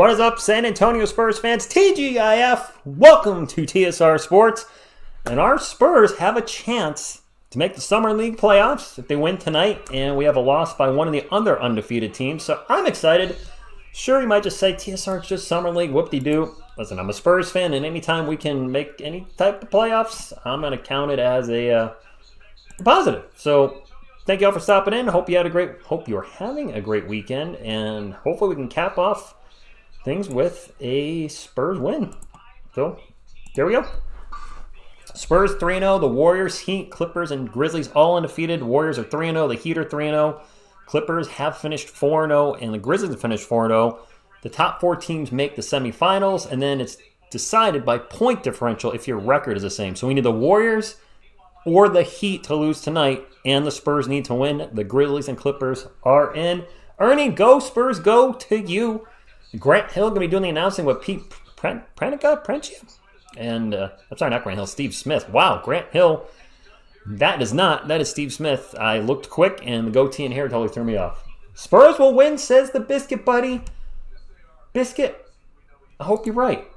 What is up, San Antonio Spurs fans? TGIF! Welcome to TSR Sports. And our Spurs have a chance to make the Summer League playoffs if they win tonight. And we have a loss by one of the other undefeated teams. So I'm excited. Sure, you might just say, TSR, it's just Summer League, whoop-de-doo. Listen, I'm a Spurs fan, and anytime we can make any type of playoffs, I'm going to count it as a positive. So thank you all for stopping in. Hope you're having a great weekend, and hopefully we can cap off things with a Spurs win. So there we go. Spurs 3-0. The Warriors, Heat, Clippers, and Grizzlies all undefeated. Warriors are 3-0. The Heat are 3-0. Clippers have finished 4-0, and the Grizzlies have finished 4-0. The top four teams make the semifinals, and then it's decided by point differential if your record is the same. So we need the Warriors or the Heat to lose tonight, and the Spurs need to win. The Grizzlies and Clippers are in. Ernie, go Spurs, go to you. Grant Hill going to be doing the announcing with Pete Pranica? And, I'm sorry, not Grant Hill, Steve Smith. Wow, Grant Hill. That is Steve Smith. I looked quick, and the goatee and hair totally threw me off. Spurs will win, says the Biscuit Buddy. Biscuit, I hope you're right.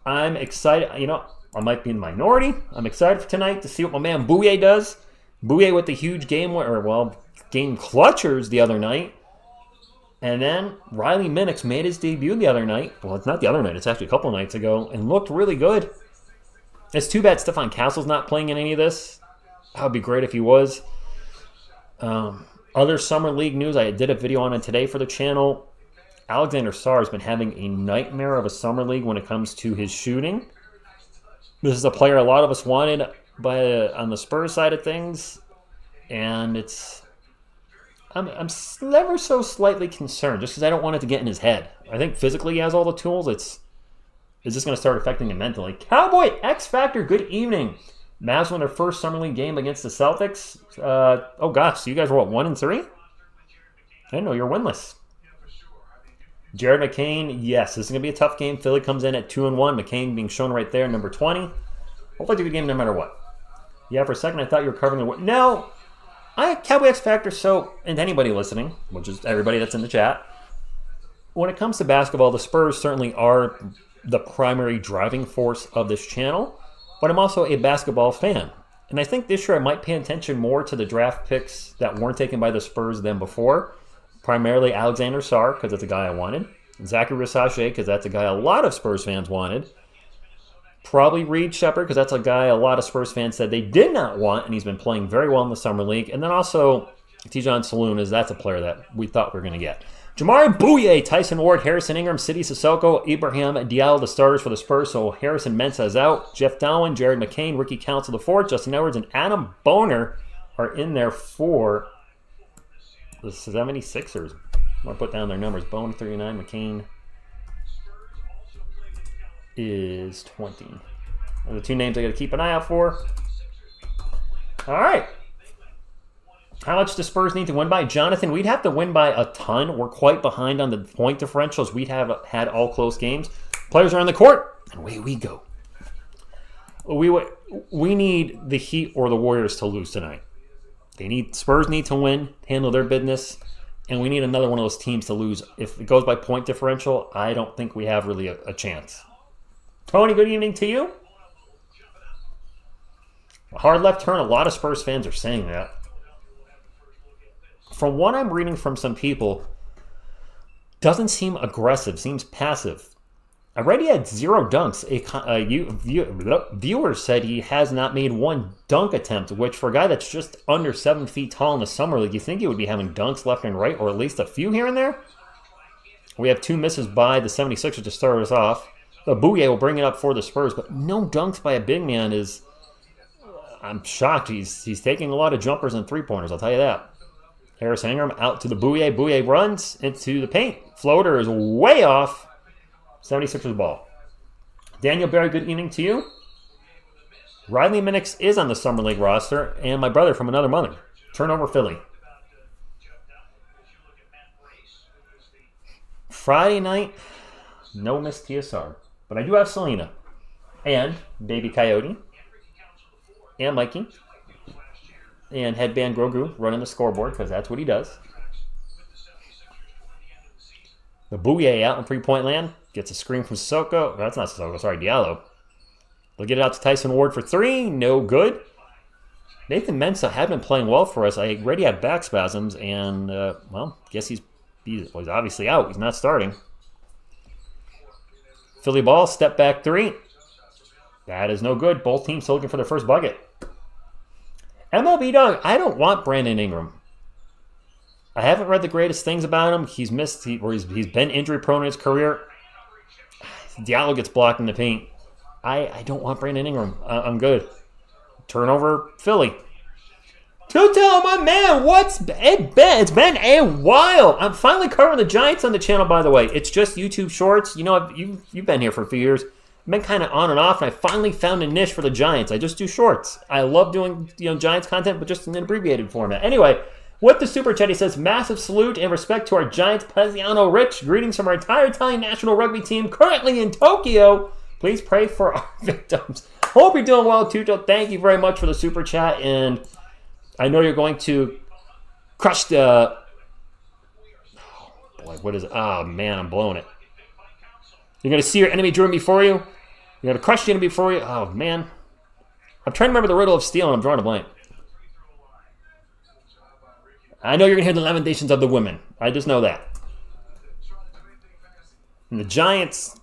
I'm excited. You know, I might be in the minority. I'm excited for tonight to see what my man Booy does. Booy with the huge game clutchers the other night. And then Riley Minix made his debut the other night. Well, it's not the other night. It's actually a couple nights ago. And looked really good. It's too bad Stefan Castle's not playing in any of this. That would be great if he was. Other Summer League news. I did a video on it today for the channel. Alexander Sarr has been having a nightmare of a Summer League when it comes to his shooting. This is a player a lot of us wanted on the Spurs side of things. And I'm ever so slightly concerned just because I don't want it to get in his head. I think physically he has all the tools. It's just going to start affecting him mentally. Cowboy X Factor, good evening. Mavs won their first Summer League game against the Celtics. Oh gosh, so you guys were what, 1-3? I didn't know you were winless. Jared McCain, yes, this is going to be a tough game. Philly comes in at 2-1. McCain being shown right there, number 20. Hopefully it's a good game no matter what. Yeah, for a second I thought you were covering the... No! Cowboy X Factor, so, and anybody listening, which is everybody that's in the chat, when it comes to basketball, the Spurs certainly are the primary driving force of this channel, but I'm also a basketball fan. And I think this year I might pay attention more to the draft picks that weren't taken by the Spurs than before. Primarily Alexander Sarr, because that's a guy I wanted. Zachary Rissache, because that's a guy a lot of Spurs fans wanted. Probably Reed Shepherd, because that's a guy a lot of Spurs fans said they did not want, and he's been playing very well in the Summer League. And then also, Tijon Saloon, that's a player that we thought we were going to get. Jamari Booy, Tyson Ward, Harrison Ingram, Sidi Sissoko, Ibrahim Diallo, the starters for the Spurs. So Harrison Mensah is out. Jeff Dowling, Jared McCain, Ricky Council IV, Justin Edwards, and Adam Boner are in there for the 76ers. I'm going to put down their numbers. Boner 39, McCain is 20. Those are the two names I got to keep an eye out for. All right. How much do Spurs need to win by? Jonathan, we'd have to win by a ton. We're quite behind on the point differentials. We'd have had all close games. Players are on the court, and away we go. We need the Heat or the Warriors to lose tonight. Spurs need to win, handle their business, and we need another one of those teams to lose. If it goes by point differential, I don't think we have really a chance. Tony, good evening to you. A hard left turn, a lot of Spurs fans are saying that. From what I'm reading from some people, doesn't seem aggressive, seems passive. I read he had 0 dunks. A viewer said he has not made one dunk attempt, which for a guy that's just under 7 feet tall in the Summer League, you think he would be having dunks left and right, or at least a few here and there? We have 2 misses by the 76ers to start us off. The Booy will bring it up for the Spurs, but no dunks by a big man is... I'm shocked. He's taking a lot of jumpers and three-pointers, I'll tell you that. Harris Ingram out to the Booy. Booy runs into the paint. Floater is way off. 76ers ball. Daniel Berry, good evening to you. Riley Minix is on the Summer League roster, and my brother from another mother. Turnover Philly. Friday night, no Miss TSR. But I do have Selena. And Baby Coyote. And Mikey. And Headband Grogu running the scoreboard, because that's what he does. The Booy out in three-point land. Gets a screen from Sissoko. That's not Sissoko, sorry, Diallo. They'll get it out to Tyson Ward for three. No good. Nathan Mensah had been playing well for us. I already had back spasms, and, well, guess he's obviously out. He's not starting. Philly ball, step back three. That is no good. Both teams still looking for their first bucket. MLB Dog, I don't want Brandon Ingram. I haven't read the greatest things about him. He's missed, he's been injury prone in his career. Diallo gets blocked in the paint. I don't want Brandon Ingram. I'm good. Turnover, Philly. Tuto, my man, it's been a while. I'm finally covering the Giants on the channel, by the way. It's just YouTube Shorts. You know, you've been here for a few years. I've been kind of on and off, and I finally found a niche for the Giants. I just do shorts. I love doing Giants content, but just in an abbreviated format. Anyway, with the Super Chat, he says, massive salute and respect to our Giants Paziano Rich. Greetings from our entire Italian national rugby team currently in Tokyo. Please pray for our victims. Hope you're doing well, Tuto. Thank you very much for the Super Chat, and I know you're going to crush the... Oh, boy, what is it? Oh, man, I'm blowing it. You're going to see your enemy driven before you. You're going to crush the enemy before you. Oh, man. I'm trying to remember the riddle of steel, and I'm drawing a blank. I know you're going to hear the lamentations of the women. I just know that. And the Giants...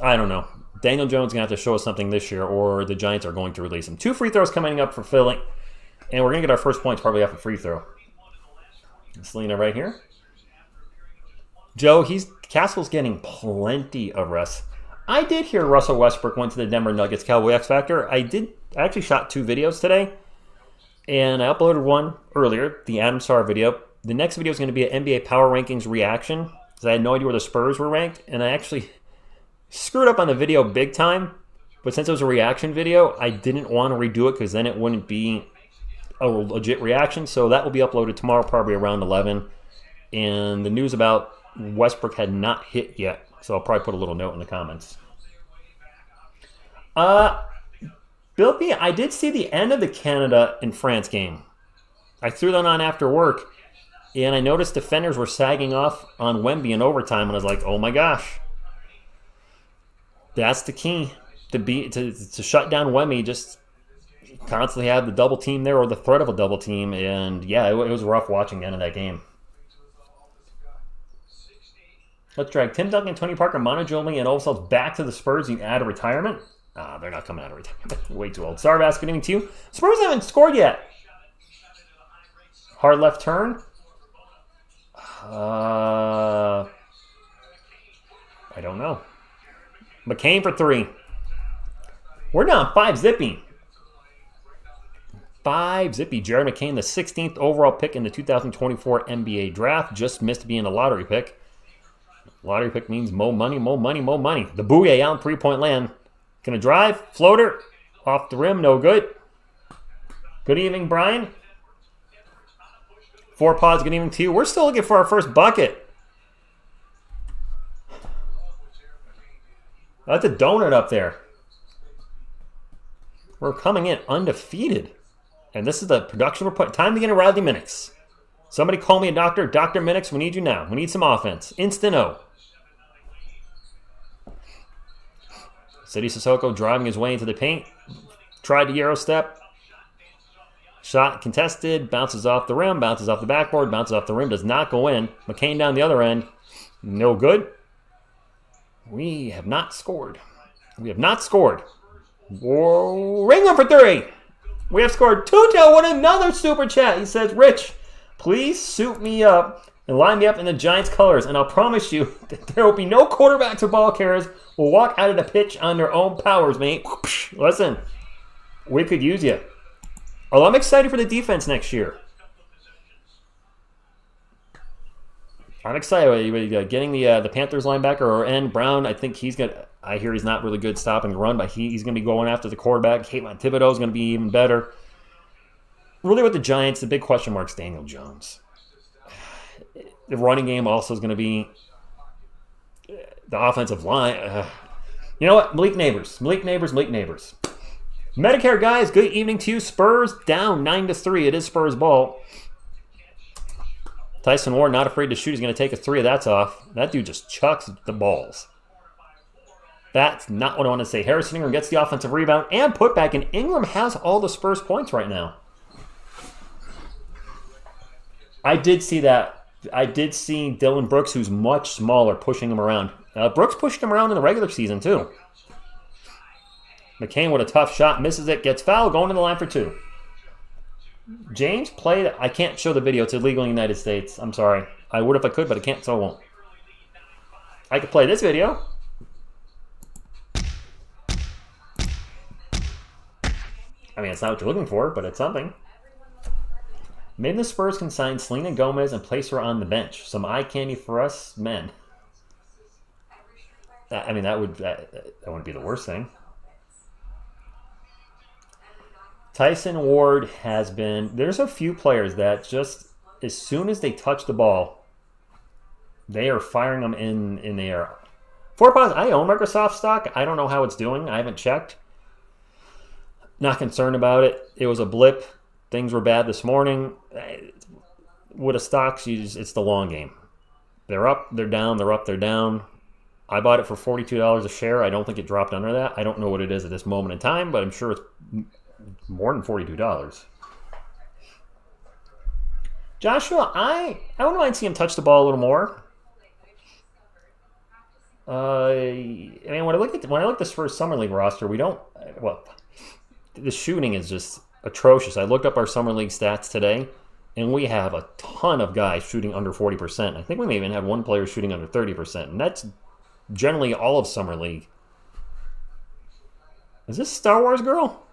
I don't know. Daniel Jones is going to have to show us something this year, or the Giants are going to release him. 2 free throws coming up for Philly, and we're going to get our first points probably off a free throw. Selena right here. Joe, Castle's getting plenty of rest. I did hear Russell Westbrook went to the Denver Nuggets Cowboy X Factor. I actually shot 2 videos today, and I uploaded one earlier, the Adam Sarr video. The next video is going to be an NBA Power Rankings reaction, because I had no idea where the Spurs were ranked, and I actually screwed up on the video big time, but since it was a reaction video, I didn't want to redo it because then it wouldn't be a legit reaction. So that will be uploaded tomorrow, probably around 11. And the news about Westbrook had not hit yet, so I'll probably put a little note in the comments. Bill P, I did see the end of the Canada and France game. I threw that on after work, and I noticed defenders were sagging off on Wemby in overtime, and I was like, oh my gosh. That's the key to shut down Wemby. Just constantly have the double team there or the threat of a double team. And yeah, it was rough watching the end of that game. Let's drag Tim Duncan, Tony Parker, Mono Ginobili, and Ovasel's back to the Spurs. You add a retirement. They're not coming out of retirement. Way too old. Sarbass, good evening to you. Spurs haven't scored yet. Hard left turn. I don't know. McCain for 3. We're down 5 zippy. 5 zippy. Jared McCain, the 16th overall pick in the 2024 NBA draft. Just missed being a lottery pick. Lottery pick means more money, more money, more money. The Booy out in three-point land. Gonna drive. Floater. Off the rim. No good. Good evening, Brian. 4 pods. Good evening to you. We're still looking for our first bucket. That's a donut up there. We're coming in undefeated. And this is the production report. Time to get in Riley Minix. Somebody call me a doctor. Dr. Minix, we need you now. We need some offense. Instant O. City Sissoko driving his way into the paint. Tried to Euro step. Shot contested. Bounces off the rim. Bounces off the backboard. Bounces off the rim. Does not go in. McCain down the other end. No good. We have not scored. We have not scored. Whoa. Ingram for 3. We have scored. Tuto with another super chat. He says, Rich, please suit me up and line me up in the Giants colors, and I'll promise you that there will be no quarterbacks or ball carriers who will walk out of the pitch on their own powers, mate. Listen, we could use you. Well, I'm excited for the defense next year. I'm excited. Getting the Panthers linebacker or N. Brown, I think I hear he's not really good stopping the run, but he's going to be going after the quarterback. Kayvon Thibodeau is going to be even better. Really with the Giants, the big question mark is Daniel Jones. The running game also is going to be the offensive line. You know what? Malik Neighbors. Medicare guys, good evening to you. Spurs down 9-3. It is Spurs ball. Tyson Ward, not afraid to shoot. He's going to take a three. That's off. That dude just chucks the balls. That's not what I want to say. Harrison Ingram gets the offensive rebound and put back, and Ingram has all the Spurs points right now. I did see that. I did see Dylan Brooks, who's much smaller, pushing him around. Brooks pushed him around in the regular season, too. McCain with a tough shot, misses it, gets fouled, going to the line for two. James played. I can't show the video. It's illegal in the United States. I'm sorry. I would if I could, but I can't, so I won't. I could play this video. I mean, it's not what you're looking for, but it's something. Maybe the Spurs can sign Selena Gomez and place her on the bench. Some eye candy for us men. I mean, that wouldn't be the worst thing. Tyson Ward has been... There's a few players that just, as soon as they touch the ball, they are firing them in the air. For pause, I own Microsoft stock. I don't know how it's doing. I haven't checked. Not concerned about it. It was a blip. Things were bad this morning. With a stock, it's the long game. They're up, they're down, they're up, they're down. I bought it for $42 a share. I don't think it dropped under that. I don't know what it is at this moment in time, but I'm sure it's more than $42. Joshua, I wouldn't mind seeing him touch the ball a little more. I mean, when I look at the Spurs Summer League roster, we don't. Well, the shooting is just atrocious. I looked up our Summer League stats today, and we have a ton of guys shooting under 40%. I think we may even have one player shooting under 30%, and that's generally all of Summer League. Is this Star Wars girl?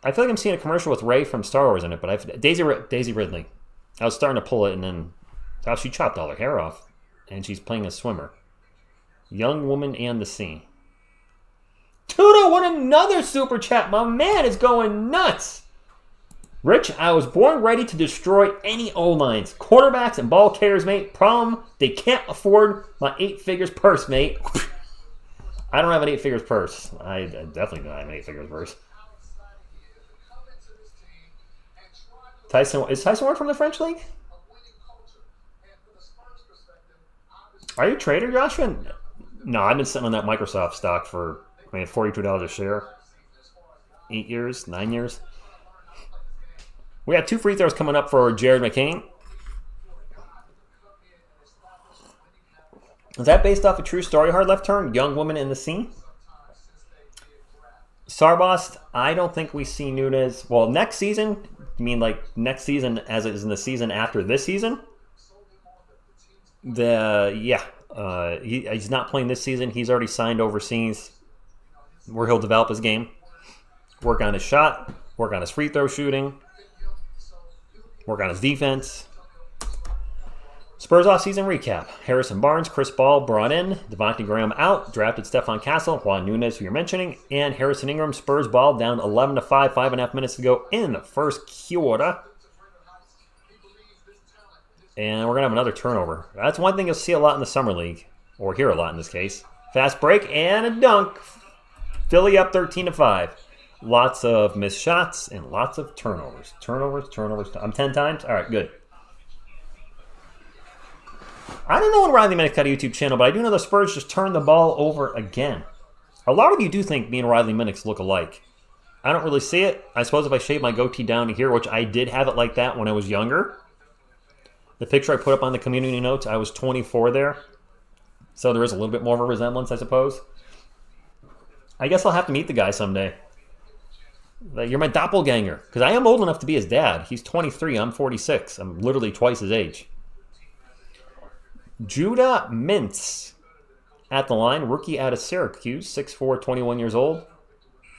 I feel like I'm seeing a commercial with Rey from Star Wars in it, but Daisy Ridley. I was starting to pull it, and then she chopped all her hair off, and she's playing a swimmer. Young Woman and the Sea. Tudo won another super chat. My man is going nuts. Rich, I was born ready to destroy any O-lines. Quarterbacks and ball carriers, mate. Problem, they can't afford my 8 figures purse, mate. I don't have an 8 figures purse. I definitely don't have an 8 figures purse. Is Tyson Ward from the French League? Are you a trader, Joshua? No, I've been sitting on that Microsoft stock for $42 a share. 8 years, 9 years. We have 2 free throws coming up for Jared McCain. Is that based off a true story, hard left turn? Young Woman in the Sea? Sarbost, I don't think we see Nunez. Well, next season, you mean like next season as it is in the season after this season? He's not playing this season. He's already signed overseas where he'll develop his game, work on his shot, work on his free throw shooting, work on his defense. Spurs offseason recap. Harrison Barnes, Chris Ball brought in, Devontae Graham out, drafted Stephon Castle, Juan Nunez, who you're mentioning, and Harrison Ingram. Spurs ball down 11-5, 5.5 minutes to go in the first quarter. And we're going to have another turnover. That's one thing you'll see a lot in the Summer League, or hear a lot in this case. Fast break and a dunk. Philly up 13-5. Lots of missed shots and lots of turnovers. Turnovers. I'm 10 times? All right, good. I don't know when Riley Minnick got a YouTube channel, but I do know the Spurs just turned the ball over again. A lot of you do think me and Riley Minnick look alike. I don't really see it. I suppose if I shave my goatee down to here, which I did have it like that when I was younger. The picture I put up on the community notes, I was 24 there. So there is a little bit more of a resemblance, I suppose. I guess I'll have to meet the guy someday. You're my doppelganger. Because I am old enough to be his dad. He's 23, I'm 46. I'm literally twice his age. Judah Mintz at the line. Rookie out of Syracuse. 6'4", 21 years old.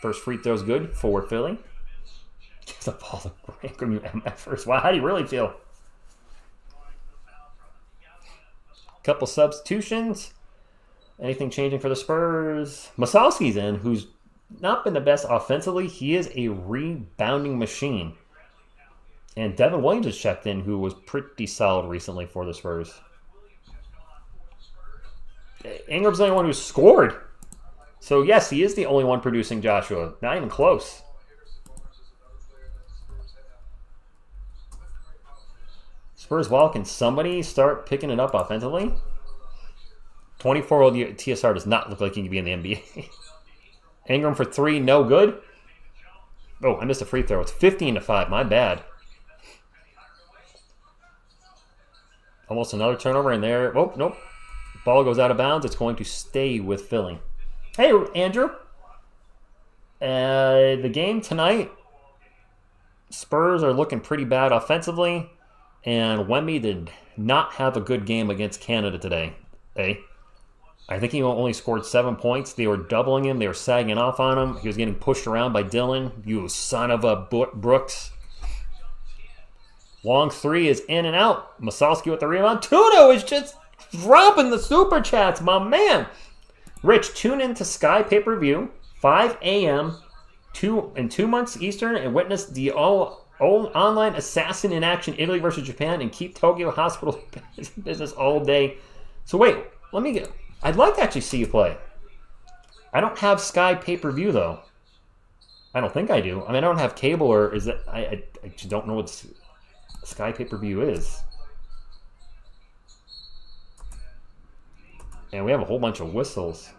First free throw's good for Philly. Gives the ball to Ingram at first. Wow, how do you really feel? Couple substitutions. Anything changing for the Spurs? Masalski's in, who's not been the best offensively. He is a rebounding machine. And Devin Williams has checked in, who was pretty solid recently for the Spurs. Ingram's the only one who scored. So, yes, he is the only one producing, Joshua. Not even close. Spurs wall. Can somebody start picking it up offensively? 24-year-old TSR does not look like he can be in the NBA. Ingram for 3, no good. Oh, I missed a free throw. It's 15-5. My bad. Almost another turnover in there. Oh, nope. Ball goes out of bounds. It's going to stay with Philly. Hey, Andrew. The game tonight, Spurs are looking pretty bad offensively, and Wemby did not have a good game against Canada today. Hey, I think he only scored 7 points. They were doubling him. They were sagging off on him. He was getting pushed around by Dillon. You son of a Brooks. Long 3 is in and out. Masalski with the rebound. Tuno is just dropping the super chats, my man. Rich, tune into Sky pay-per-view, 5 a.m., in 2 months Eastern, and witness the online assassin in action, Italy versus Japan, and keep Tokyo Hospital business all day. So wait, I'd like to actually see you play. I don't have Sky pay-per-view, though. I don't think I do. I mean, I don't have cable, or is that... I just don't know what Sky pay-per-view is. And we have a whole bunch of whistles.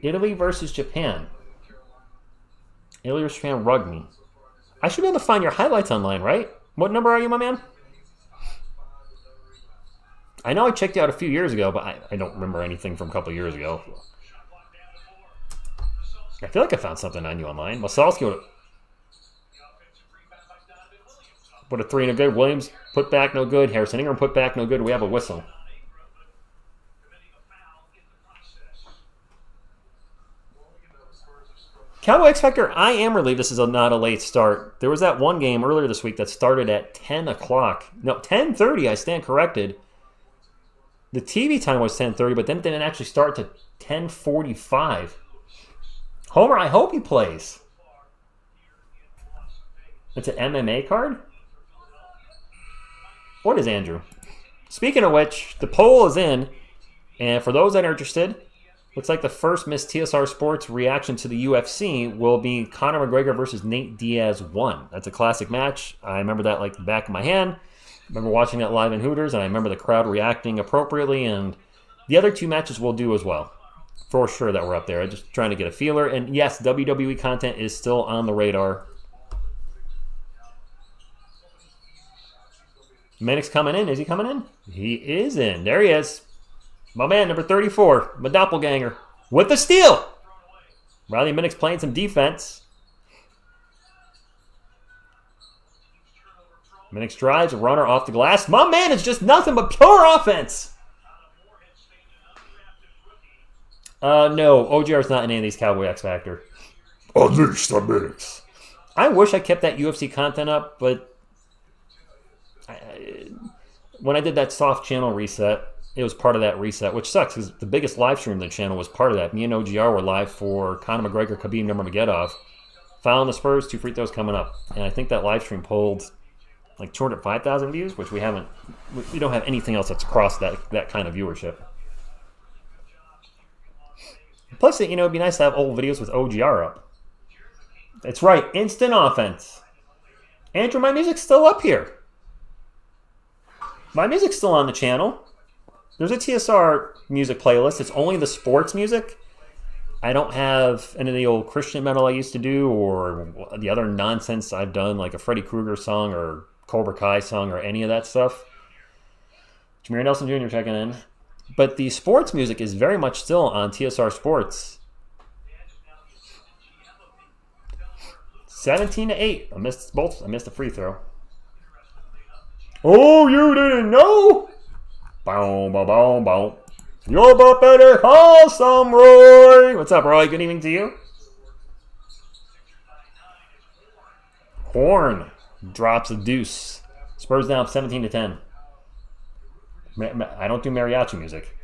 Italy versus Japan. Italy versus Japan rugged me. I should be able to find your highlights online, right? What number are you, my man? I know I checked you out a few years ago, but I don't remember anything from a couple years ago. I feel like I found something on you online. Masalski put a 3 no good. Williams put back no good. Harrison Ingram put back no good. We have a whistle. Cowboy X Factor, I am relieved this is not a late start. There was that one game earlier this week that started at 10 o'clock. No, 10:30, I stand corrected. The TV time was 10:30, but then it didn't actually start to 10:45. Homer, I hope he plays. It's an MMA card? What is Andrew? Speaking of which, the poll is in, and for those that are interested, looks like the first Miss TSR Sports reaction to the UFC will be Conor McGregor versus Nate Diaz 1. That's a classic match. I remember that like the back of my hand. I remember watching that live in Hooters, and I remember the crowd reacting appropriately, and the other 2 matches will do as well. For sure that we're up there. I'm just trying to get a feeler. And yes, WWE content is still on the radar. Minnick's coming in. Is he coming in? He is in. There he is. My man, number 34, my doppelganger, with the steal. Riley Minnick's playing some defense. Minnick's drives, a runner off the glass. My man, it's just nothing but pure offense. No, OGR's not in any of these Cowboy X Factor. Unleash the Minnicks. I wish I kept that UFC content up, but when I did that soft channel reset, it was part of that reset, which sucks because the biggest live stream of the channel was part of that. Me and OGR were live for Conor McGregor, Khabib Nurmagomedov. Fouling the Spurs, 2 free throws coming up. And I think that live stream pulled like 205,000 views, which we don't have anything else that's crossed that kind of viewership. Plus, it'd be nice to have old videos with OGR up. That's right, instant offense. Andrew, my music's still up here. My music's still on the channel. There's a TSR music playlist. It's only the sports music. I don't have any of the old Christian metal I used to do or the other nonsense I've done, like a Freddy Krueger song or Cobra Kai song or any of that stuff. Jameer Nelson Jr. checking in. But the sports music is very much still on TSR Sports. 17-8. I missed both. I missed a free throw. Oh, you didn't know? Boom, boom, boom, boom. You're but better call some Roy. What's up, Roy? Good evening to you. Horn drops a deuce. Spurs down 17-10. I don't do mariachi music.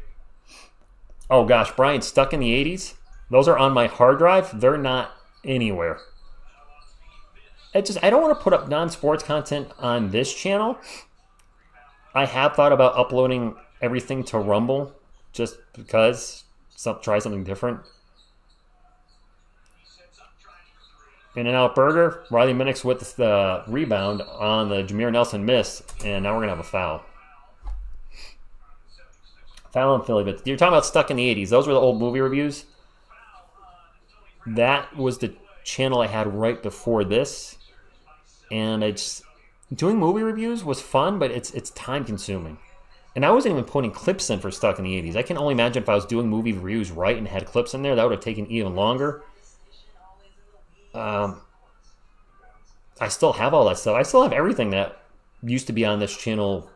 Oh gosh, Brian, stuck in the 80s? Those are on my hard drive. They're not anywhere. I don't want to put up non-sports content on this channel. I have thought about uploading everything to Rumble just because. Try something different. In-N-Out Burger. Riley Minix with the rebound on the Jameer Nelson miss. And now we're going to have a foul. Foul in Philly. But you're talking about Stuck in the 80s. Those were the old movie reviews. That was the channel I had right before this. And it's doing movie reviews was fun, but it's time consuming. And I wasn't even putting clips in for Stuck in the 80s. I can only imagine if I was doing movie reviews right and had clips in there, that would have taken even longer. I still have all that stuff. I still have everything that used to be on this channel.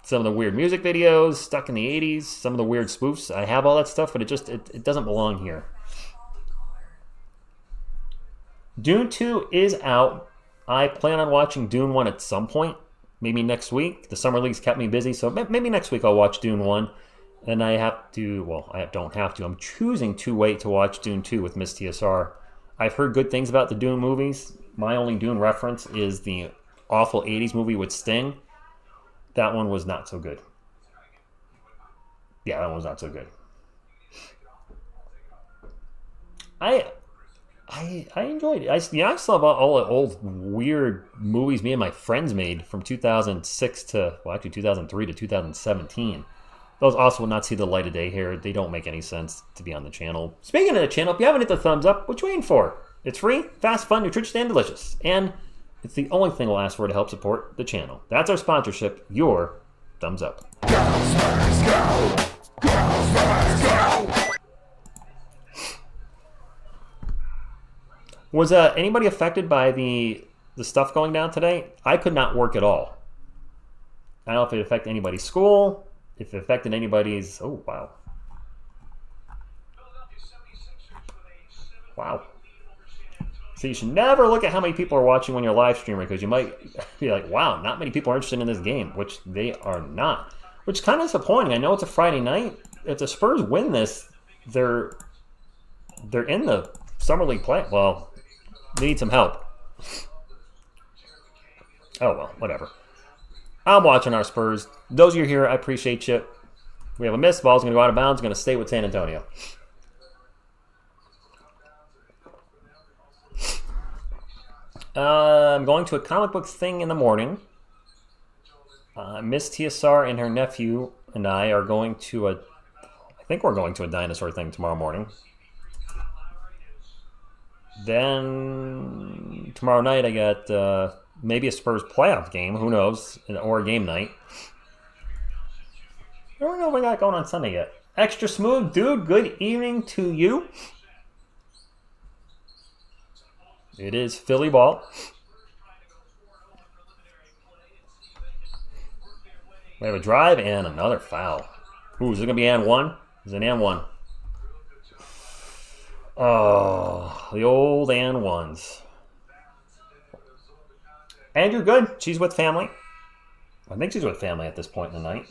Some of the weird music videos, Stuck in the 80s, some of the weird spoofs. I have all that stuff, but it doesn't belong here. Dune 2 is out. I plan on watching Dune 1 at some point. Maybe next week. The Summer League's kept me busy, so maybe next week I'll watch Dune 1. And I have to, well, I don't have to. I'm choosing to wait to watch Dune 2 with Miss TSR. I've heard good things about the Dune movies. My only Dune reference is the awful 80s movie with Sting. That one was not so good. Yeah, that one was not so good. I enjoyed it. I still have all the old weird movies me and my friends made from 2006 to, well, actually 2003 to 2017. Those also will not see the light of day here. They don't make any sense to be on the channel. Speaking of the channel, if you haven't hit the thumbs up, what you waiting for? It's free, fast, fun, nutritious, and delicious. And it's the only thing we'll ask for to help support the channel. That's our sponsorship, your thumbs up. Go, Spurs, go! Go, Spurs, go! Was anybody affected by the stuff going down today? I could not work at all. I don't know if it affected anybody's school, if it affected anybody's... Oh, wow. Wow. So you should never look at how many people are watching when you're live streaming, because you might be like, wow, not many people are interested in this game, which they are not. Which is kind of disappointing. I know it's a Friday night. If the Spurs win this, they're in the Summer League play. Well, they need some help. Oh, well, whatever. I'm watching our Spurs. Those of you here, I appreciate you. We have a miss. Ball's going to go out of bounds. Going to stay with San Antonio. I'm going to a comic book thing in the morning. Miss TSR and her nephew and I are going to I think we're going to a dinosaur thing tomorrow morning. Then tomorrow night I got maybe a Spurs playoff game, who knows, or a game night. I don't know what we got going on Sunday yet. Extra Smooth Dude, good evening to you. It is Philly ball. We have a drive and another foul. Ooh, is it going to be and one? Is it and one? Oh, the old and ones. Andrew, good. She's with family. I think she's with family at this point in the night.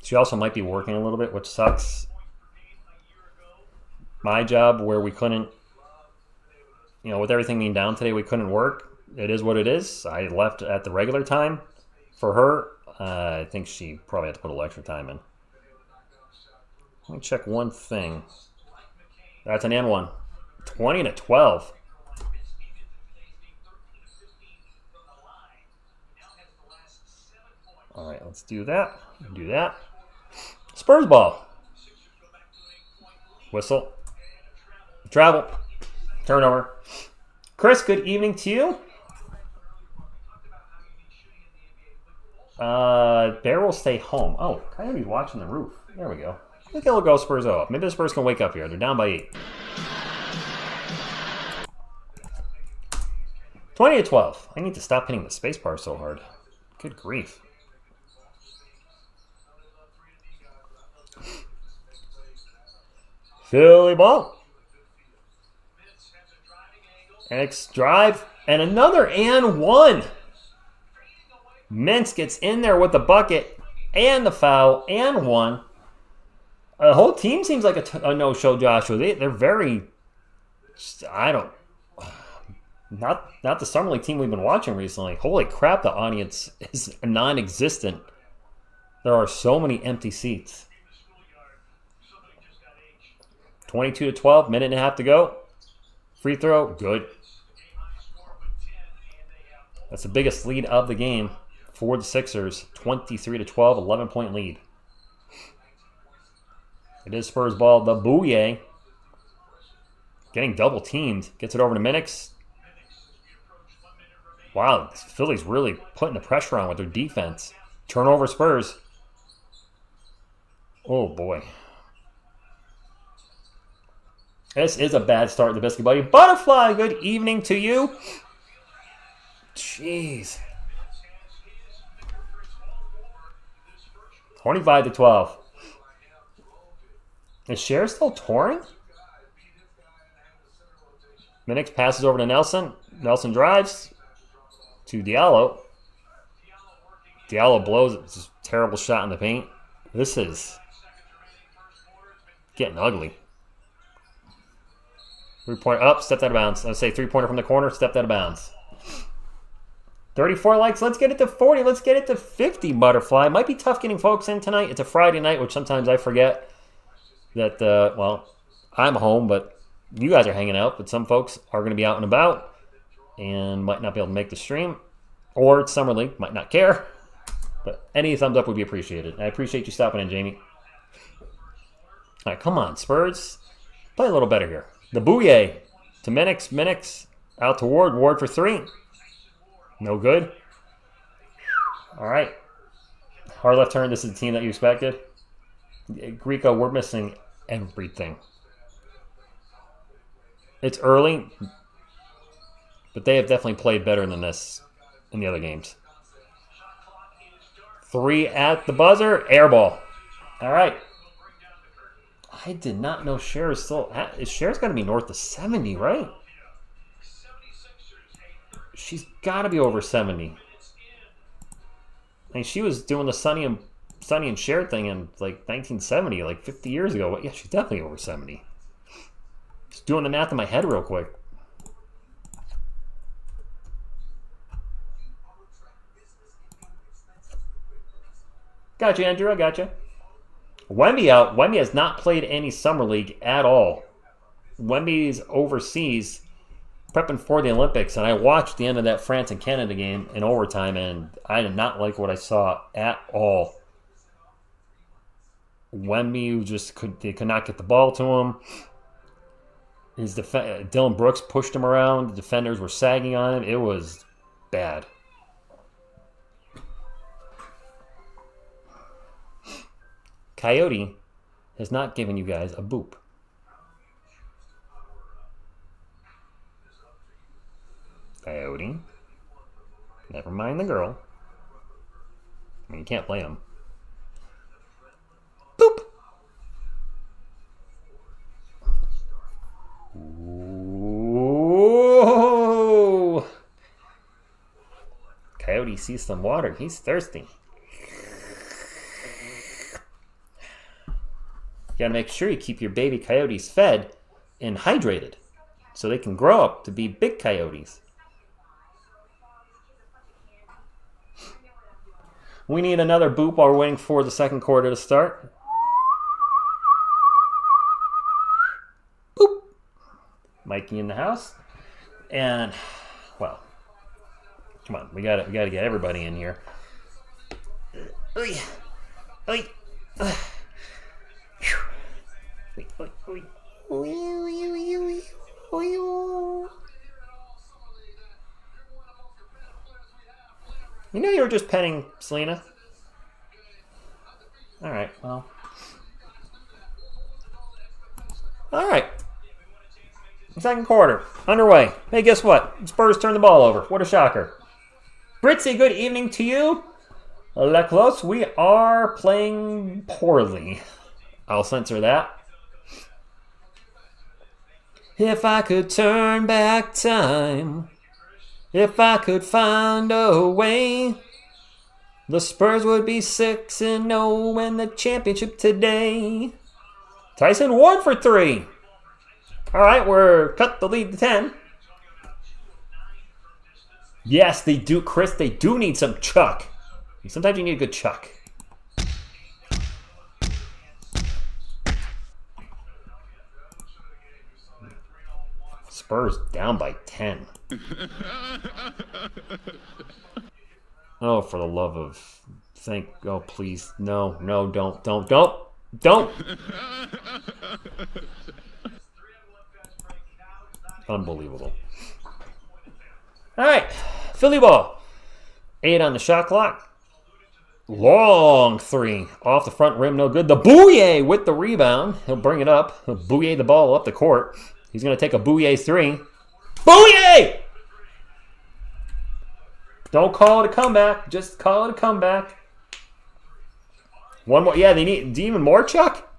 She also might be working a little bit, which sucks. My job, where we couldn't, with everything being down today, we couldn't work. It is what it is. I left at the regular time. For her, I think she probably had to put a little extra time in. Let me check one thing. That's an and one. 20-12. All right, let's do that. Do that. Spurs ball. Whistle. Travel. Turnover. Chris, good evening to you. Bear will stay home. Oh, Coyote's watching the roof. There we go. Look at the go Spurs off. Maybe the Spurs can wake up here. They're down by 8. 20-12. I need to stop hitting the space bar so hard. Good grief. Philly ball. X drive. And another and one. Mintz gets in there with the bucket and the foul and one. The whole team seems like a no-show, Joshua. They're very, not the Summer League team we've been watching recently. Holy crap, the audience is non-existent. There are so many empty seats. 22-12, minute and a half to go. Free throw, good. That's the biggest lead of the game for the Sixers. 23-12, 11-point lead. It is Spurs ball. The Booy getting double teamed. Gets it over to Minix. Wow, Philly's really putting the pressure on with their defense. Turnover Spurs. Oh boy. This is a bad start to the Biscuit Buddy. Butterfly, good evening to you. Jeez. 25-12. Is Cher still touring? Minix passes over to Nelson. Nelson drives to Diallo. Diallo blows it. It's a terrible shot in the paint. This is getting ugly. 3-pointer up, stepped out of bounds. Let's say 3-pointer from the corner, stepped out of bounds. 34 likes. Let's get it to 40. Let's get it to 50, Butterfly. Might be tough getting folks in tonight. It's a Friday night, which sometimes I forget that, well, I'm home, but you guys are hanging out. But some folks are going to be out and about and might not be able to make the stream. Or it's Summer League, might not care. But any thumbs up would be appreciated. I appreciate you stopping in, Jamie. All right, come on, Spurs. Play a little better here. The Booyah to Minix. Minix out to Ward. Ward for 3. No good. All right. Hard left turn. This is the team that you expected. Greco, we're missing everything. It's early, but they have definitely played better than this in the other games. 3 at the buzzer. Air ball. All right. I did not know Cher is still at. Cher's got to be north of 70, right? She's got to be over 70. I mean, she was doing the Sonny and Cher thing in like 1970, like 50 years ago. But yeah, she's definitely over 70. Just doing the math in my head real quick. Gotcha, Andrew. I gotcha. Wemby out. Wemby has not played any Summer League at all. Wemby's overseas prepping for the Olympics, and I watched the end of that France and Canada game in overtime, and I did not like what I saw at all. Wemby just could not get the ball to him. Dylan Brooks pushed him around. The defenders were sagging on him. It was bad. Coyote has not given you guys a boop. Coyote. Never mind the girl. I mean, you can't play him. Boop! Whoa! Coyote sees some water. He's thirsty. You gotta make sure you keep your baby coyotes fed and hydrated so they can grow up to be big coyotes. We need another boop while we're waiting for the second quarter to start. Boop. Mikey in the house. And, well, come on. We gotta get everybody in here. Oy. Oy. You know you were just petting Selena? Alright, well. Alright. Second quarter. Underway. Hey, guess what? Spurs turned the ball over. What a shocker. Britzy, good evening to you. Leclos, we are playing poorly. I'll censor that. If I could turn back time, if I could find a way, the Spurs would be 6-0 win the championship today. Tyson Ward for 3. All right, we're cut the lead to 10. Yes, they do, Chris. They do need some chuck. Sometimes you need a good chuck. Spurs down by 10. Oh, for the love of... Oh, please. No, no, don't. Unbelievable. All right, Philly ball. 8 on the shot clock. Long 3 off the front rim, no good. The Booy with the rebound. He'll bring it up. He'll Booy the ball up the court. He's going to take a Booy 3. Booy! Don't call it a comeback. Just call it a comeback. One more. Yeah, they need even more, Chuck?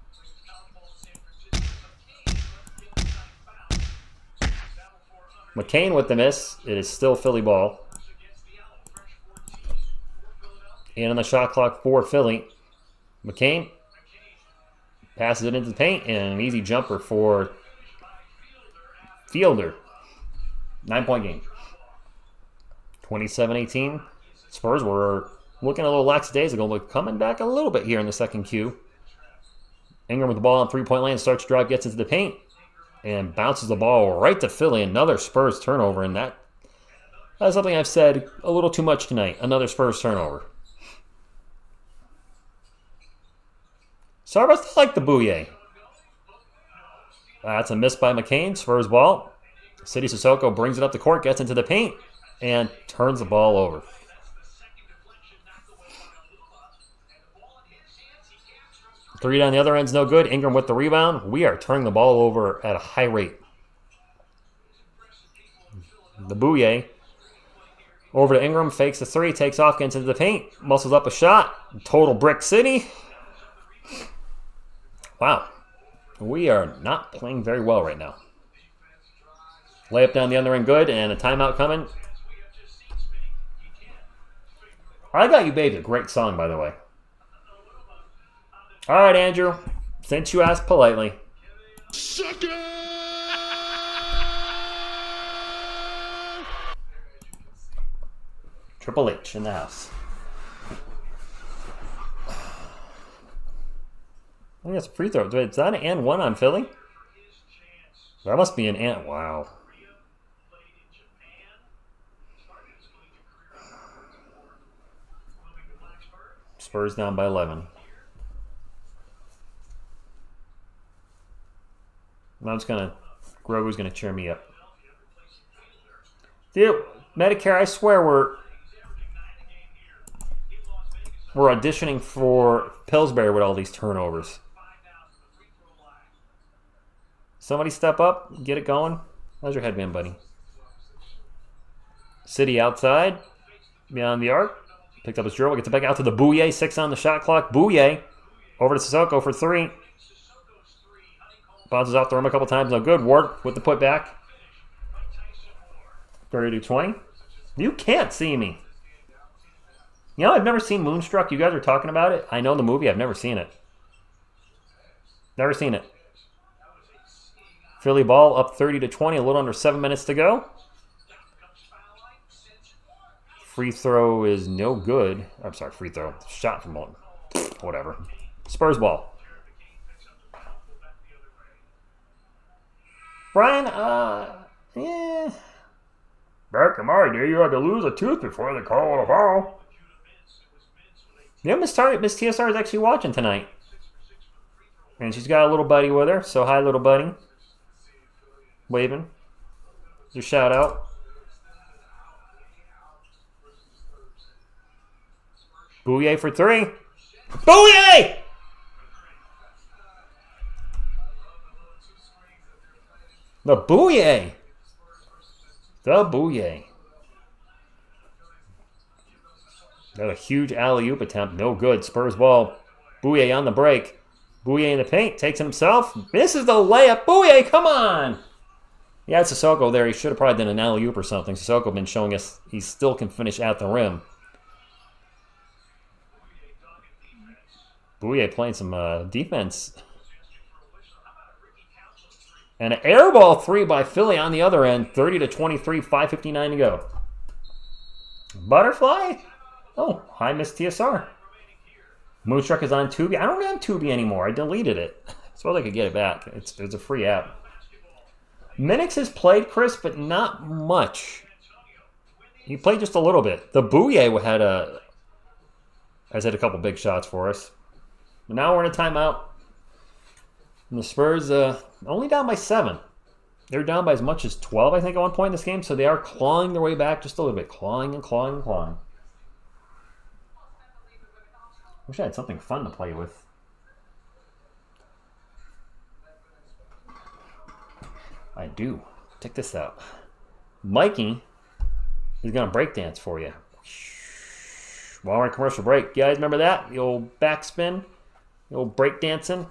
McCain with the miss. It is still Philly ball. And on the shot clock for Philly. McCain passes it into the paint, and an easy jumper for Fielder. 9-point game. 27-18. Spurs were looking a little lackadaisical, but coming back a little bit here in the second Q. Ingram with the ball on three-point line, starts to drive, gets into the paint, and bounces the ball right to Philly. Another Spurs turnover, and that's something I've said a little too much tonight. Another Spurs turnover. Sorry, I still like the Booy. That's a miss by McCain. Spurs ball. City Sissoko brings it up the court, gets into the paint, and turns the ball over. Three down the other end's no good. Ingram with the rebound. We are turning the ball over at a high rate. The Booy over to Ingram, fakes the 3, takes off, gets into the paint, muscles up a shot. Total brick City. Wow. We are not playing very well right now. Layup down the other end good, and a timeout coming. I Got You Babe's a great song, by the way. All right, Andrew. Since you asked politely. Sucker! Triple H in the house. I think that's a free throw. Is that an and one on Philly? That must be an and. Wow. Spurs down by 11. Grogu's gonna cheer me up. Dude, Medicare, I swear we're auditioning for Pillsbury with all these turnovers. Somebody step up, get it going. How's your headband, buddy? City outside, beyond the arc. Picked up his dribble, gets it back out to the Booy. 6 on the shot clock. Booy over to Sissoko for 3. Bounces off the rim a couple times. No good. Ward with the putback. 32-20. You can't see me. You know, I've never seen Moonstruck. You guys are talking about it. I know the movie. I've never seen it. Never seen it. Philly ball up 30-20. A little under 7 minutes to go. Free throw is no good. I'm sorry, free throw. Shot from one. Whatever. Spurs ball. Brian, yeah. Back in my day, you had to lose a tooth before they called a foul. Yeah, Miss TSR is actually watching tonight. And she's got a little buddy with her. So hi, little buddy. Waving. Your shout out. Booy for 3. Booy! The Booy! The Booy. Got a huge alley-oop attempt. No good. Spurs ball. Booy on the break. Booy in the paint. Takes himself. Misses the layup. Booy, come on! Yeah, it's Sissoko there. He should have probably done an alley-oop or something. Sissoko been showing us he still can finish at the rim. Booy playing some defense. And an air ball 3 by Philly on the other end. 30-23, 5:59 to go. Butterfly? Oh, hi, Miss TSR. Moonstruck is on Tubi. I don't have Tubi anymore. I deleted it. I suppose I could get it back. It's a free app. Minix has played, Chris, but not much. He played just a little bit. The Booy has hit a couple big shots for us. But now we're in a timeout. And the Spurs only down by 7. They're down by as much as 12, I think, at one point in this game. So they are clawing their way back just a little bit. Clawing and clawing and clawing. Wish I had something fun to play with. I do. Check this out. Mikey is going to breakdance for you. While we're in commercial break. You guys remember that? The old backspin? The old breakdancing?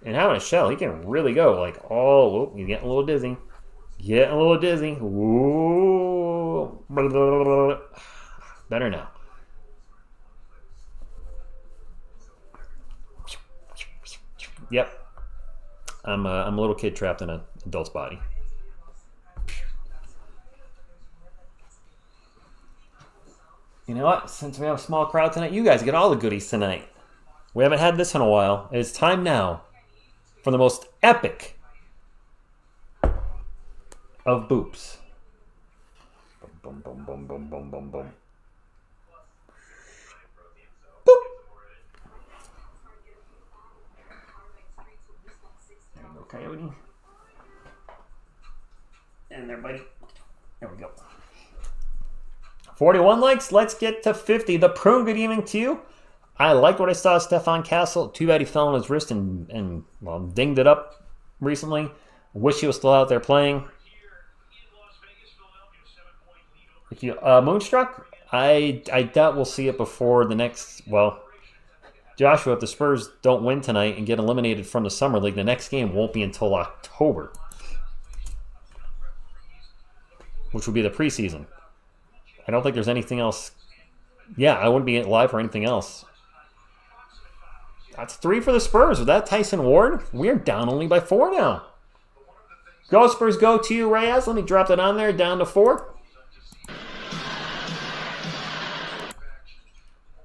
And having a shell, he can really go like, oh, he's getting a little dizzy. Getting a little dizzy. Ooh. Better now. Yep. I'm a little kid trapped in an adult's body. You know what? Since we have a small crowd tonight, you guys get all the goodies tonight. We haven't had this in a while. It's time now for the most epic of boops. Boom, boom, boom, boom, boom, boom, boom. Boop. There you go, Coyote. In there, buddy. There we go. 41 likes. Let's get to 50. The Prune, good evening to you. I liked what I saw of Stefan Castle. Too bad he fell on his wrist and dinged it up recently. Wish he was still out there playing. If you Moonstruck, I doubt we'll see it before the next. Well, Joshua, if the Spurs don't win tonight and get eliminated from the Summer League, the next game won't be until October, which will be the preseason. I don't think there's anything else. Yeah, I wouldn't be live for anything else. That's 3 for the Spurs. With that Tyson Ward, we're down only by 4 now. Go Spurs, go to you, Reyes. Let me drop that on there, down to 4.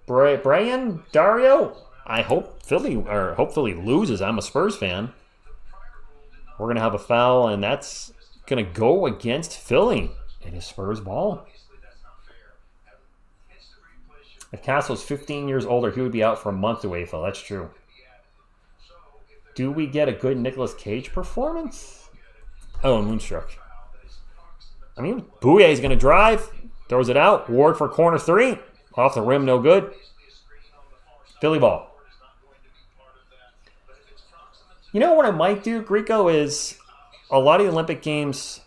Brian, Dario, I hope hopefully loses. I'm a Spurs fan. We're going to have a foul, and that's going to go against Philly. It is Spurs ball. If Castle's 15 years older, he would be out for a month away, Phil. That's true. Do we get a good Nicolas Cage performance? Oh, Moonstruck. I mean, Booy is going to drive. Throws it out. Ward for corner 3. Off the rim, no good. Philly ball. You know what I might do, Greco, is a lot of the Olympic games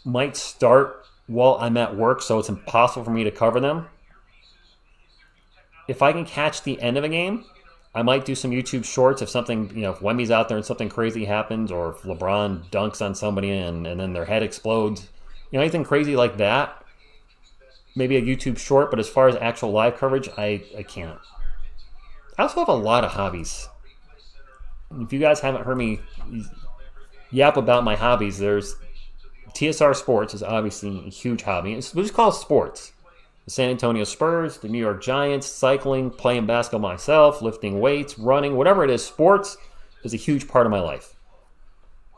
might start while I'm at work, so it's impossible for me to cover them. If I can catch the end of a game, I might do some YouTube shorts if something, if Wemby's out there and something crazy happens, or if LeBron dunks on somebody and then their head explodes. Anything crazy like that. Maybe a YouTube short, but as far as actual live coverage, I can't. I also have a lot of hobbies. If you guys haven't heard me yap about my hobbies, there's TSR Sports is obviously a huge hobby. We'll just call it sports. The San Antonio Spurs, the New York Giants, cycling, playing basketball myself, lifting weights, running, whatever it is, sports is a huge part of my life.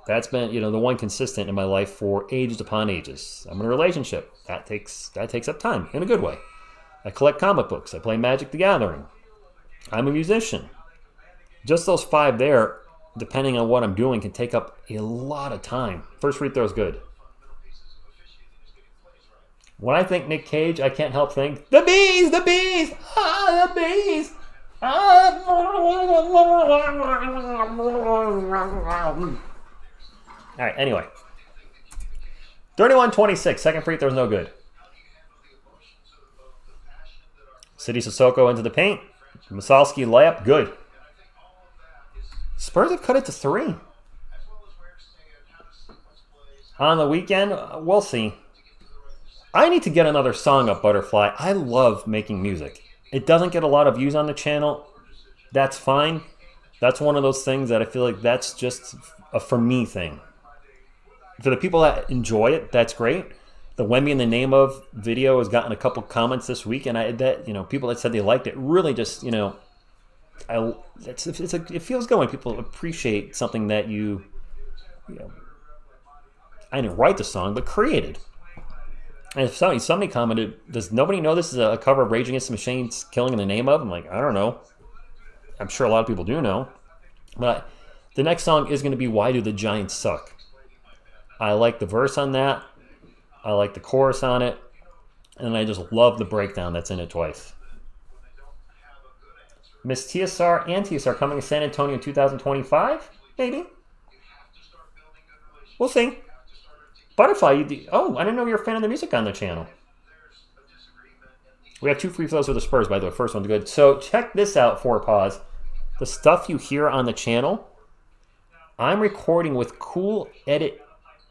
That's been, the one consistent in my life for ages upon ages. I'm in a relationship. That takes up time in a good way. I collect comic books. I play Magic the Gathering. I'm a musician. Just those 5 there, depending on what I'm doing, can take up a lot of time. First free throw is good. When I think Nick Cage, I can't help think, the bees, the bees, the bees. All right, anyway. 31-26, second free throw is no good. City Sissoko into the paint. Masalski layup, good. Spurs have cut it to 3. On the weekend, we'll see. I need to get another song up, Butterfly. I love making music. It doesn't get a lot of views on the channel. That's fine. That's one of those things that I feel like that's just a for me thing. For the people that enjoy it, that's great. The Wemby in the Name of video has gotten a couple comments this week, and people that said they liked it really just, it feels good when people appreciate something that I didn't write the song, but created. And if somebody commented, does nobody know this is a cover of Rage Against the Machine's Killing in the Name of? I'm like, I don't know. I'm sure a lot of people do know. But the next song is going to be Why Do the Giants Suck? I like the verse on that. I like the chorus on it. And I just love the breakdown that's in it twice. Miss TSR and TSR coming to San Antonio in 2025? Maybe. We'll see. Butterfly, I didn't know you were a fan of the music on the channel. We have 2 free throws for the Spurs, by the way. First one's good. So check this out for a pause. The stuff you hear on the channel, I'm recording with Cool Edit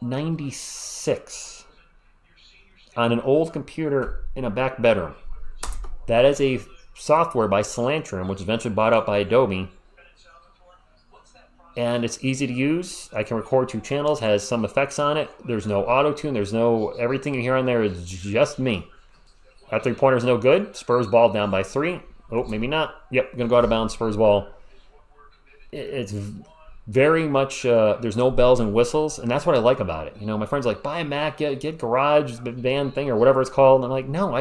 96 on an old computer in a back bedroom. That is a software by Cilantrum, which was eventually bought out by Adobe. And it's easy to use. I can record 2 channels, has some effects on it. There's no auto-tune, everything you hear on there is just me. That 3-pointer is no good. Spurs ball down by 3. Oh, maybe not. Yep, gonna go out of bounds, Spurs ball. It's very much, there's no bells and whistles, and that's what I like about it. My friends are like, buy a Mac, get Garage Band thing, or whatever it's called. And I'm like, no,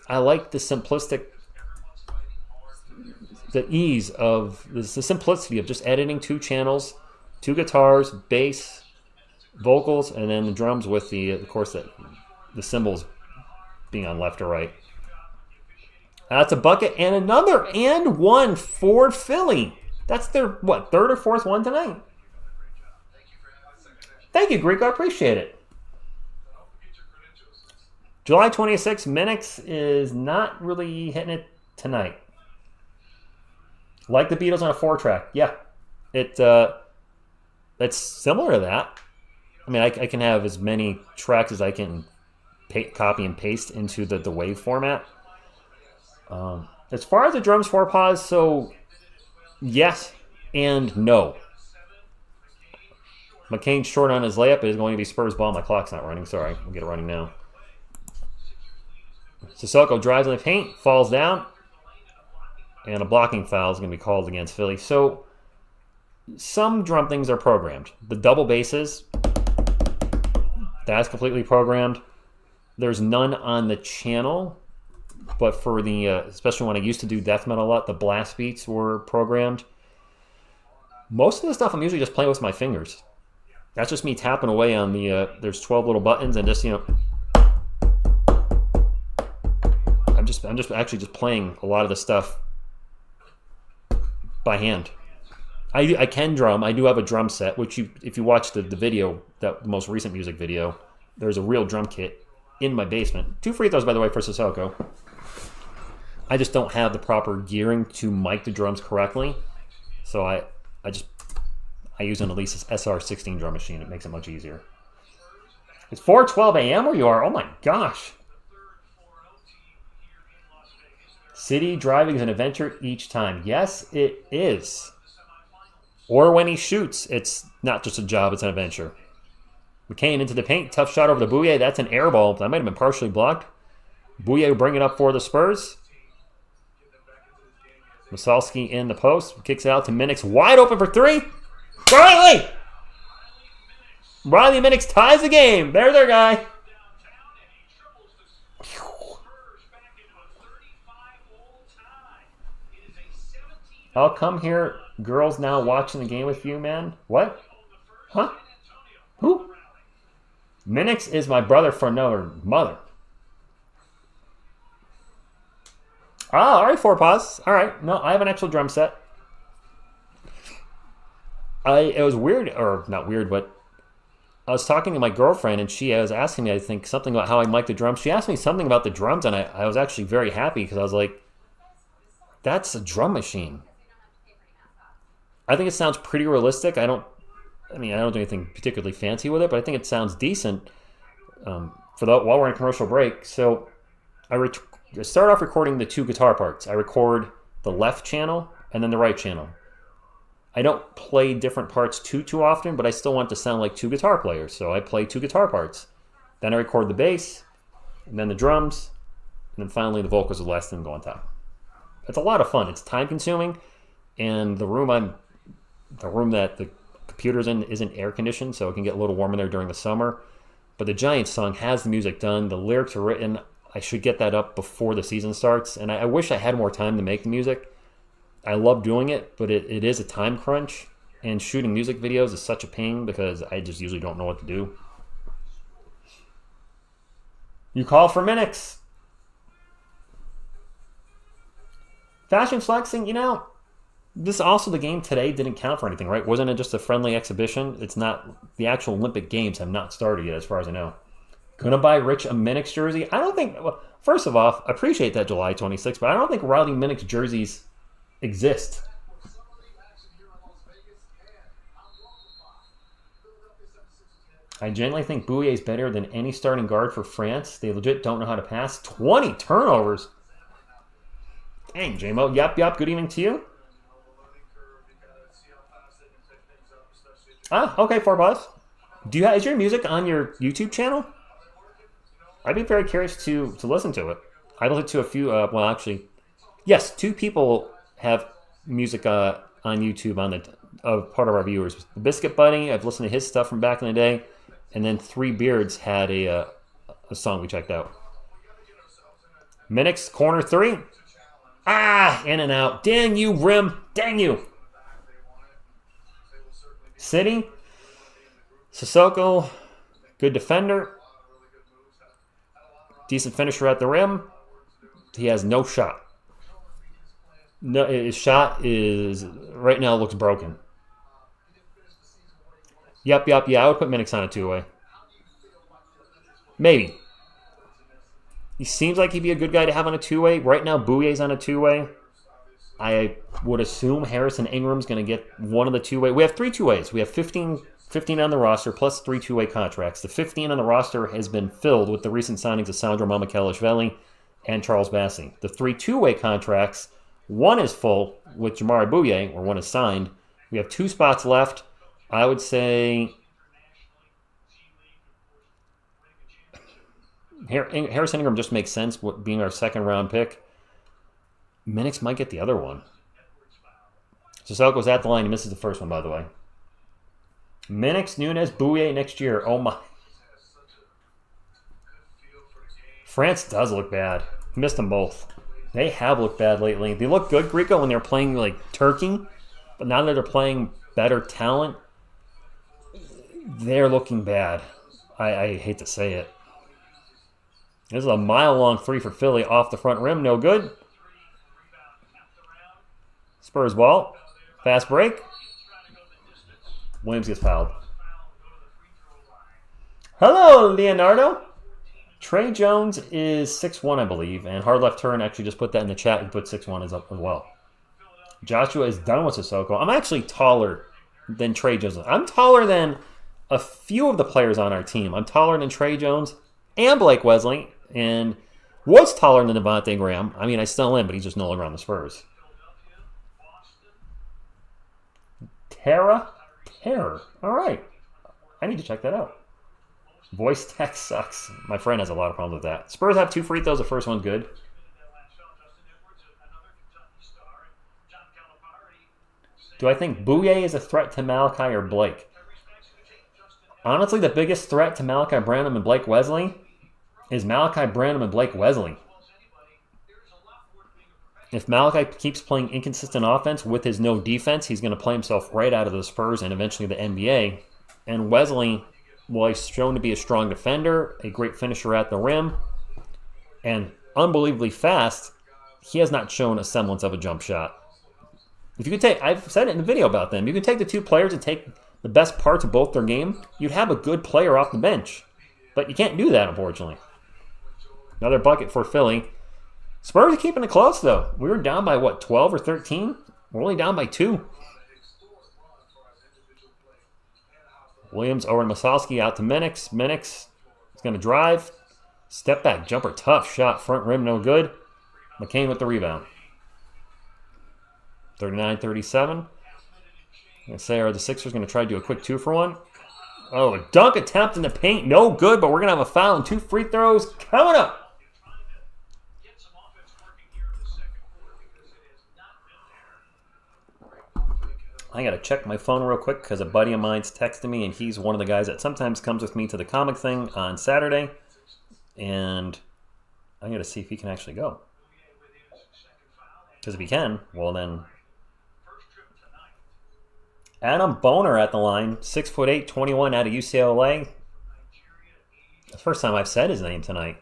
I like the simplistic, the ease of the simplicity of just editing 2 channels, 2 guitars, bass, vocals, and then the drums with of course, the cymbals being on left or right. That's a bucket and another and one for Philly. That's their 3rd or 4th one tonight. Thank you, Greek. I appreciate it. July 26th, Minix is not really hitting it tonight. Like the Beatles on a 4-track. Yeah. It's similar to that. I mean, I can have as many tracks as I can copy and paste into the wave format. As far as the drums for pause, so yes and no. McCain's short on his layup. It is going to be Spurs ball. My clock's not running. Sorry. We'll get it running now. Sissoko drives in the paint, falls down. And a blocking foul is going to be called against Philly. So, some drum things are programmed. The double basses, that's completely programmed. There's none on the channel. But for the, especially when I used to do death metal a lot, the blast beats were programmed. Most of the stuff I'm usually just playing with my fingers. That's just me tapping away on there's 12 little buttons and just, I'm just actually just playing a lot of the stuff by hand. I can drum. I do have a drum set, which if you watch the video, the most recent music video, there's a real drum kit in my basement. 2 free throws, by the way, for Sissoko. I just don't have the proper gearing to mic the drums correctly. So I use an Alesis SR16 drum machine. It makes it much easier. It's 4:12 a.m. where you are. Oh my gosh. City driving is an adventure each time. Yes, it is. Or when he shoots, it's not just a job, it's an adventure. McCain into the paint. Tough shot over the Booy. That's an air ball. That might have been partially blocked. Booy will bring it up for the Spurs. Masalski in the post. Kicks it out to Minix. Wide open for 3. Riley! Riley Minix ties the game. There's their guy. I'll come here. Girls now watching the game with you, man. What? Huh? Who? Minix is my brother for another mother. Ah, all right, 4 pause. All right. No, I have an actual drum set. It was weird, or not weird, but I was talking to my girlfriend, and she was asking me, I think, something about how I mic the drums. She asked me something about the drums, and I was actually very happy because I was like, that's a drum machine. I think it sounds pretty realistic. I don't do anything particularly fancy with it, but I think it sounds decent while we're in a commercial break. So I start off recording the 2 guitar parts. I record the left channel and then the right channel. I don't play different parts too often, but I still want to sound like 2 guitar players. So I play 2 guitar parts. Then I record the bass, and then the drums, and then finally the vocals are the last thing to go on top. it's a lot of fun. It's time consuming, and the room that the computer's in isn't air conditioned, so it can get a little warmer there during the summer. But the Giants song has the music done. The lyrics are written. I should get that up before the season starts, and I wish I had more time to make the music. I love doing it, but it is a time crunch, and shooting music videos is such a pain because I just usually don't know what to do. You call for Minix. Fashion flexing, this also, the game today didn't count for anything, right? Wasn't it just a friendly exhibition? It's not, the actual Olympic Games have not started yet as far as I know. Gonna buy Rich a Minix jersey? I don't think, well, first of all, I appreciate that July 26th, but I don't think Riley Minix jerseys exist. I genuinely think Booy is better than any starting guard for France. They legit don't know how to pass. 20 turnovers. Dang, J-Mo. Yep. Good evening to you. Okay, 4 bucks. Is your music on your YouTube channel? I'd be very curious to listen to it. I listened to a few, yes, 2 people have music on YouTube part of our viewers. The Biscuit Buddy, I've listened to his stuff from back in the day. And then 3 Beards had a song we checked out. Minix, corner 3. In and out. Dang you, Rim. Dang you. City. Sissoko, good defender. Decent finisher at the rim. He has no shot. No, his shot is, right now, looks broken. Yep. Yeah, I would put Minix on a 2-way. Maybe. He seems like he'd be a good guy to have on a 2-way. Right now, Bouyer's on a 2-way. I would assume Harrison Ingram's going to get one of the 2-way. We have 3 2-ways. We have 15 on the roster plus 3 2-way contracts. The 15 on the roster has been filled with the recent signings of Sandro Mamukelashvili and Charles Bassey. The 3 2-way contracts, one is full with Jamari Bouye, or one is signed. We have 2 spots left. I would say Harrison Ingram just makes sense being our second-round pick. Minix might get the other one. Sissoko's at the line. He misses the first one, by the way. Minix, Nunes, Bouye next year. Oh, my. France does look bad. Missed them both. They have looked bad lately. They look good, Greco, when they're playing like Turkey. But now that they're playing better talent, they're looking bad. I hate to say it. This is a mile-long 3 for Philly off the front rim. No good. Spurs ball. Fast break. Williams gets fouled. Hello, Leonardo. Trey Jones is 6'1", I believe. And hard left turn actually just put that in the chat and put 6'1" as well. Joshua is done with Sissoko. I'm actually taller than Trey Jones. I'm taller than a few of the players on our team. I'm taller than Trey Jones and Blake Wesley, and was taller than Devontae Graham. I mean, I still am, but he's just no longer on the Spurs. Terror. All right. I need to check that out. Voice text sucks. My friend has a lot of problems with that. Spurs have 2 free throws. The first one's good. Do I think Bouye is a threat to Malachi or Blake? Honestly, the biggest threat to Malachi Branham and Blake Wesley is Malachi Branham and Blake Wesley. If Malachi keeps playing inconsistent offense with his no defense, he's going to play himself right out of the Spurs and eventually the NBA. And Wesley, well, he's shown to be a strong defender, a great finisher at the rim, and unbelievably fast. He has not shown a semblance of a jump shot. If you could take, I've said it in the video about them, you could take the 2 players and take the best parts of both their game, you'd have a good player off the bench. But you can't do that, unfortunately. Another bucket for Philly. Spurs are keeping it close, though. We were down by, 12 or 13? We're only down by 2. Williams over to Masalski, out to Minix. Minix is going to drive. Step back, jumper, tough shot. Front rim, no good. McCain with the rebound. 39-37. I say, are the Sixers going to try to do a quick 2-for-1? Oh, a dunk attempt in the paint. No good, but we're going to have a foul and 2 free throws coming up. I got to check my phone real quick because a buddy of mine's texting me, and he's one of the guys that sometimes comes with me to the comic thing on Saturday. And I'm going to see if he can actually go. Because if he can, well then... Adam Boner at the line, 6'8", 21 out of UCLA. That's the first time I've said his name tonight.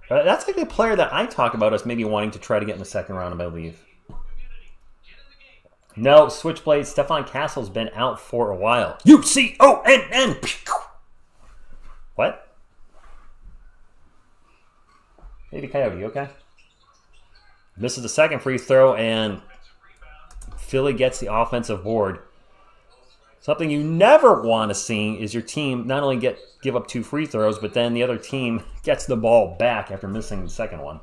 That's like the player that I talk about as maybe wanting to try to get in the second round, I believe. No, Switchblade. Stefan Castle's been out for a while. UCONN. What? Baby Coyote, okay? Misses the second free throw, and Philly gets the offensive board. Something you never want to see is your team not only give up 2 free throws, but then the other team gets the ball back after missing the second one.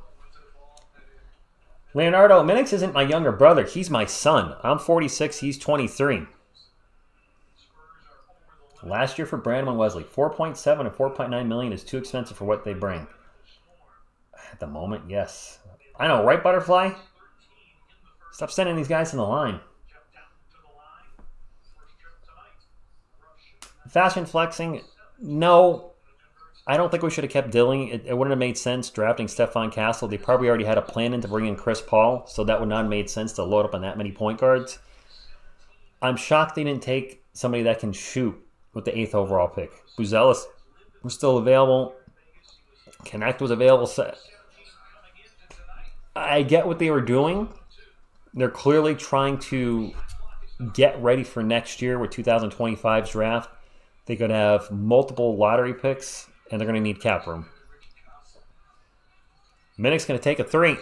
Leonardo, Minix isn't my younger brother. He's my son. I'm 46. He's 23. Last year for Brandon Wesley, 4.7 and 4.9 million is too expensive for what they bring. At the moment, yes. I know, right, Butterfly? Stop sending these guys to the line. Fashion flexing, no. I don't think we should have kept Dilling. It wouldn't have made sense drafting Stefan Castle. They probably already had a plan in to bring in Chris Paul, so that would not have made sense to load up on that many point guards. I'm shocked they didn't take somebody that can shoot with the 8th overall pick. Buzelis was still available. Connect was available. I get what they were doing. They're clearly trying to get ready for next year with 2025's draft. They could have multiple lottery picks, and they're going to need cap room. Minnick's going to take a 3.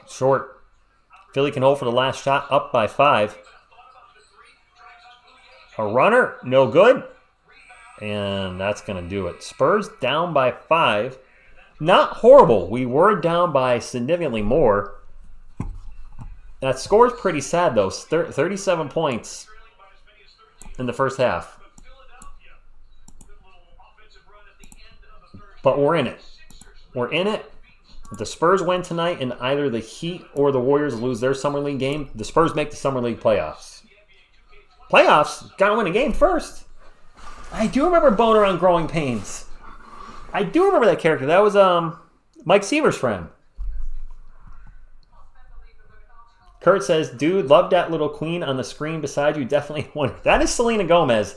Short. Philly can hold for the last shot, up by 5. A runner, no good. And that's going to do it. Spurs down by 5. Not horrible. We were down by significantly more. That score is pretty sad, though. 37 points in the first half. But we're in it. We're in it. If the Spurs win tonight and either the Heat or the Warriors lose their Summer League game, the Spurs make the Summer League playoffs. Playoffs? Gotta win a game first. I do remember Boner on Growing Pains. I do remember that character. That was Mike Seaver's friend. Kurt says, dude, love that little queen on the screen beside you. Definitely one. That is Selena Gomez.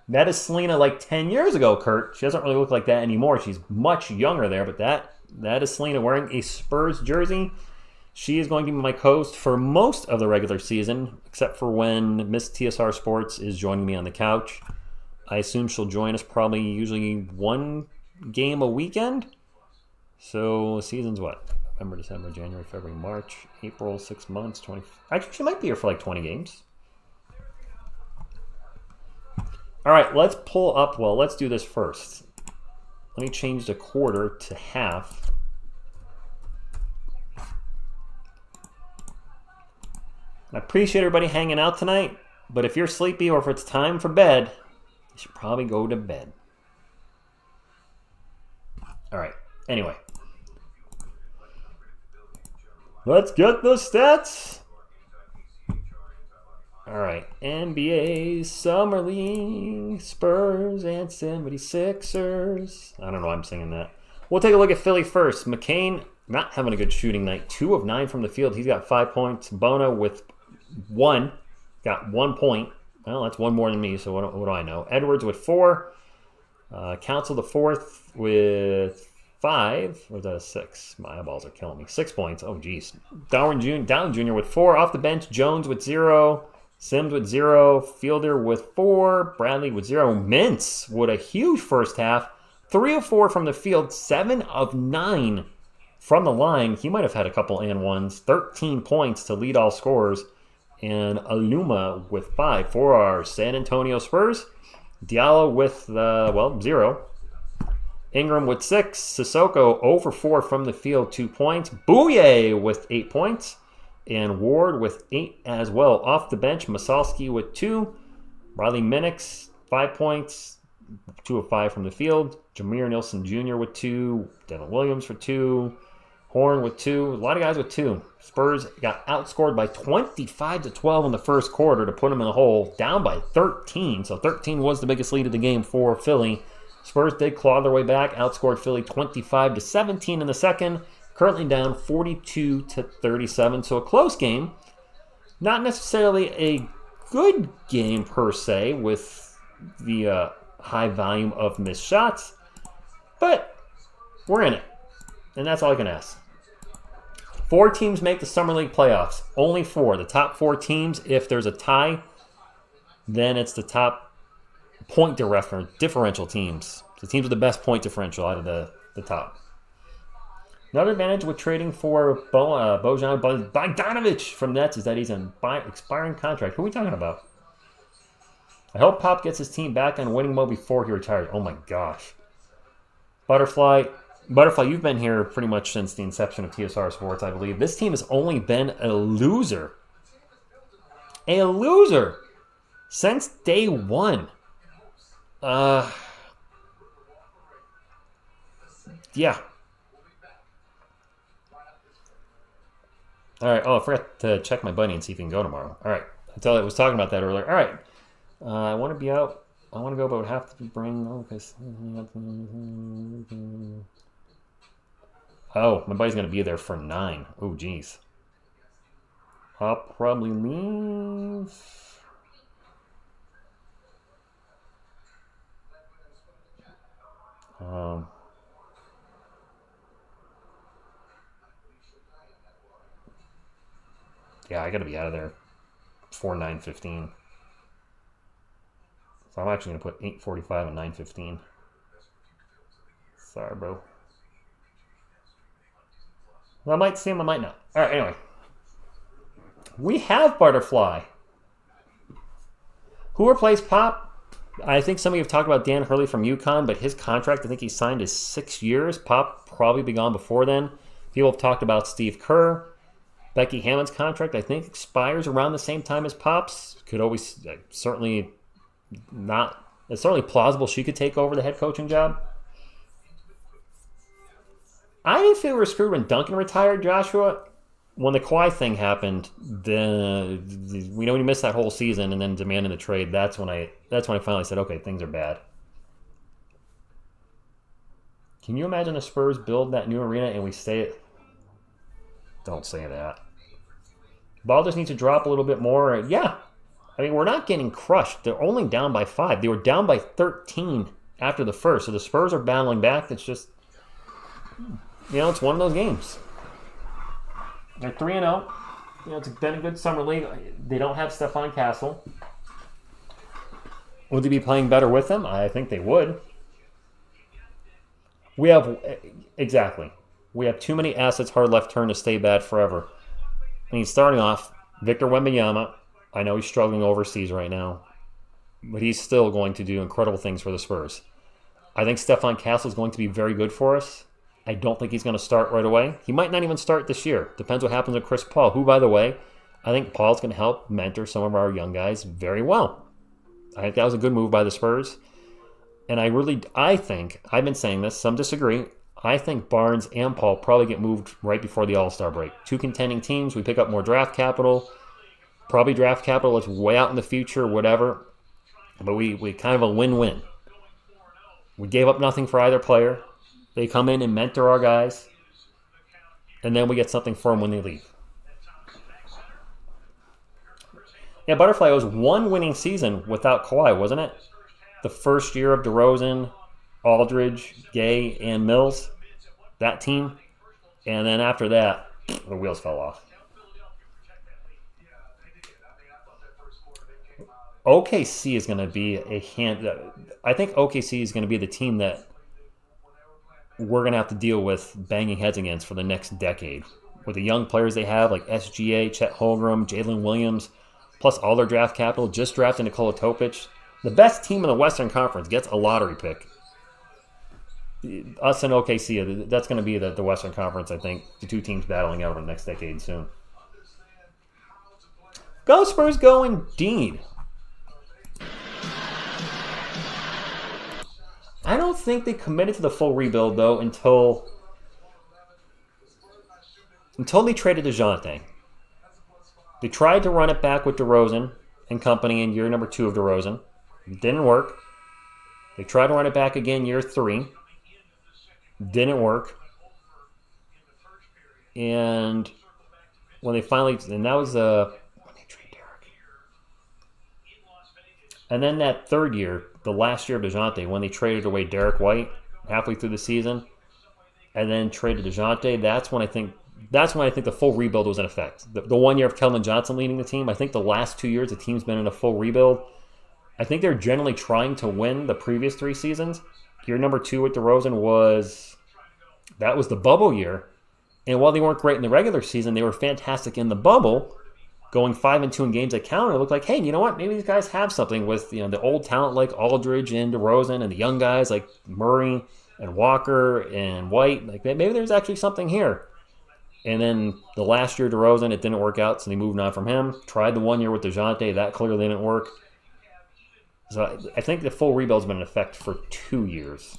That is Selena like 10 years ago, Kurt. She doesn't really look like that anymore. She's much younger there, but that is Selena wearing a Spurs jersey. She is going to be my host for most of the regular season, except for when Miss TSR Sports is joining me on the couch. I assume she'll join us probably usually 1 game a weekend. So the season's what? November, December, January, February, March, April, 6 months, 20. Actually, she might be here for like 20 games. All right, let's pull up. Well, let's do this first. Let me change the quarter to half. I appreciate everybody hanging out tonight, but if you're sleepy or if it's time for bed, you should probably go to bed. All right, anyway. Let's get the stats. All right, NBA Summer League, Spurs and 76ers. I don't know why I'm singing that. We'll take a look at Philly first. McCain not having a good shooting night. 2 of 9 from the field. He's got 5 points. Bono with 1. Got 1 point. Well, that's 1 more than me, so what do I know? Edwards with 4. Council the 4th with 5. Or is that a 6? My eyeballs are killing me. 6 points. Oh, geez. Down Jr. with 4. Off the bench, Jones with 0. Sims with 0. Fielder with 4. Bradley with 0. Mintz with a huge first half. 3 of 4 from the field. 7 of 9 from the line. He might have had a couple and ones. 13 points to lead all scorers. And Aluma with 5 for our San Antonio Spurs. Diallo with, 0. Ingram with 6. Sissoko 0 for 4 from the field, 2 points. Booy with 8 points. And Ward with 8 as well. Off the bench, Masalski with 2. Riley Minix, 5 points. 2 of 5 from the field. Jameer Nilsson Jr. with 2. Devin Williams for 2. Horn with 2. A lot of guys with 2. Spurs got outscored by 25-12 in the first quarter to put them in the hole, down by 13. So 13 was the biggest lead of the game for Philly. Spurs did claw their way back, outscored Philly 25-17 in the second, currently down 42-37. So a close game. Not necessarily a good game per se with the high volume of missed shots, but we're in it, and that's all I can ask. 4 teams make the Summer League playoffs. Only 4. The top 4 teams, if there's a tie, then it's the top point differential teams. The teams with the best point differential out of the top. Another advantage with trading for Bojan Bogdanovic from Nets is that he's an expiring contract. Who are we talking about? I hope Pop gets his team back on winning mode before he retires. Oh my gosh. Butterfly, you've been here pretty much since the inception of TSR Sports, I believe. This team has only been a loser. A loser since day one. Yeah. All right. Oh, I forgot to check my buddy and see if he can go tomorrow. All right. I was talking about that earlier. All right. I want to be out. I want to go, but would have to bring. Oh, my buddy's going to be there for 9. Oh, geez. I'll probably leave. Yeah, I got to be out of there before 9:15. So I'm actually going to put 8:45 and 9:15. Sorry, bro. Well, I might see him, I might not. All right, anyway. We have Butterfly. Who replaced Pop? I think some of you have talked about Dan Hurley from UConn, but his contract, I think he signed is 6 years. Pop probably be gone before then. People have talked about Steve Kerr. Becky Hammond's contract, I think, expires around the same time as Pop's. Could always, certainly not, it's certainly plausible she could take over the head coaching job. I didn't feel we were screwed when Duncan retired, Joshua. When the Kawhi thing happened, we know he missed that whole season and then demanding the trade. That's when I finally said, okay, things are bad. Can you imagine the Spurs build that new arena and we stay it? Don't say that. Ball just needs to drop a little bit more. Yeah. I mean, we're not getting crushed. They're only down by 5. They were down by 13 after the first. So the Spurs are battling back. It's just, it's one of those games. They're 3-0. It's been a good summer league. They don't have Stephon Castle. Would they be playing better with him? I think they would. Exactly. We have too many assets hard left turn to stay bad forever. I mean, starting off, Victor Wembanyama. I know he's struggling overseas right now, but he's still going to do incredible things for the Spurs. I think Stephon Castle is going to be very good for us. I don't think he's going to start right away. He might not even start this year. Depends what happens with Chris Paul, who, by the way, I think Paul's going to help mentor some of our young guys very well. I think that was a good move by the Spurs. And I think, I've been saying this, some disagree, I think Barnes and Paul probably get moved right before the All-Star break. 2 contending teams, we pick up more draft capital. Probably draft capital that's way out in the future, whatever. But we kind of a win-win. We gave up nothing for either player. They come in and mentor our guys. And then we get something for them when they leave. Yeah, Butterfly was 1 winning season without Kawhi, wasn't it? The first year of DeRozan, Aldridge, Gay, and Mills. That team. And then after that, the wheels fell off. OKC is going to be I think OKC is going to be the team that we're going to have to deal with banging heads against for the next decade. With the young players they have, like SGA, Chet Holmgren, Jalen Williams, plus all their draft capital, just drafted Nikola Topic. The best team in the Western Conference gets a lottery pick. Us and OKC, that's going to be the Western Conference, I think. The 2 teams battling out over the next decade soon. Go Spurs, go indeed. I don't think they committed to the full rebuild, though, until until they traded DeJounte. They tried to run it back with DeRozan and company in year number 2 of DeRozan. It didn't work. They tried to run it back again year 3. Didn't work. And when they finally, and that was when they traded Derek. And then that third year, the last year of DeJounte, when they traded away Derek White halfway through the season, and then traded DeJounte, that's when I think the full rebuild was in effect. The 1 year of Keldon Johnson leading the team, I think the last 2 years the team's been in a full rebuild. I think they're generally trying to win the previous 3 seasons. Year number 2 with DeRozan was the bubble year. And while they weren't great in the regular season, they were fantastic in the bubble, going 5-2 in games that counted. It looked like, hey, you know what? Maybe these guys have something with the old talent like Aldridge and DeRozan, and the young guys like Murray and Walker and White. Like maybe there's actually something here. And then the last year DeRozan, it didn't work out, so they moved on from him. Tried the 1 year with DeJounte, that clearly didn't work. So I think the full rebuild's been in effect for 2 years.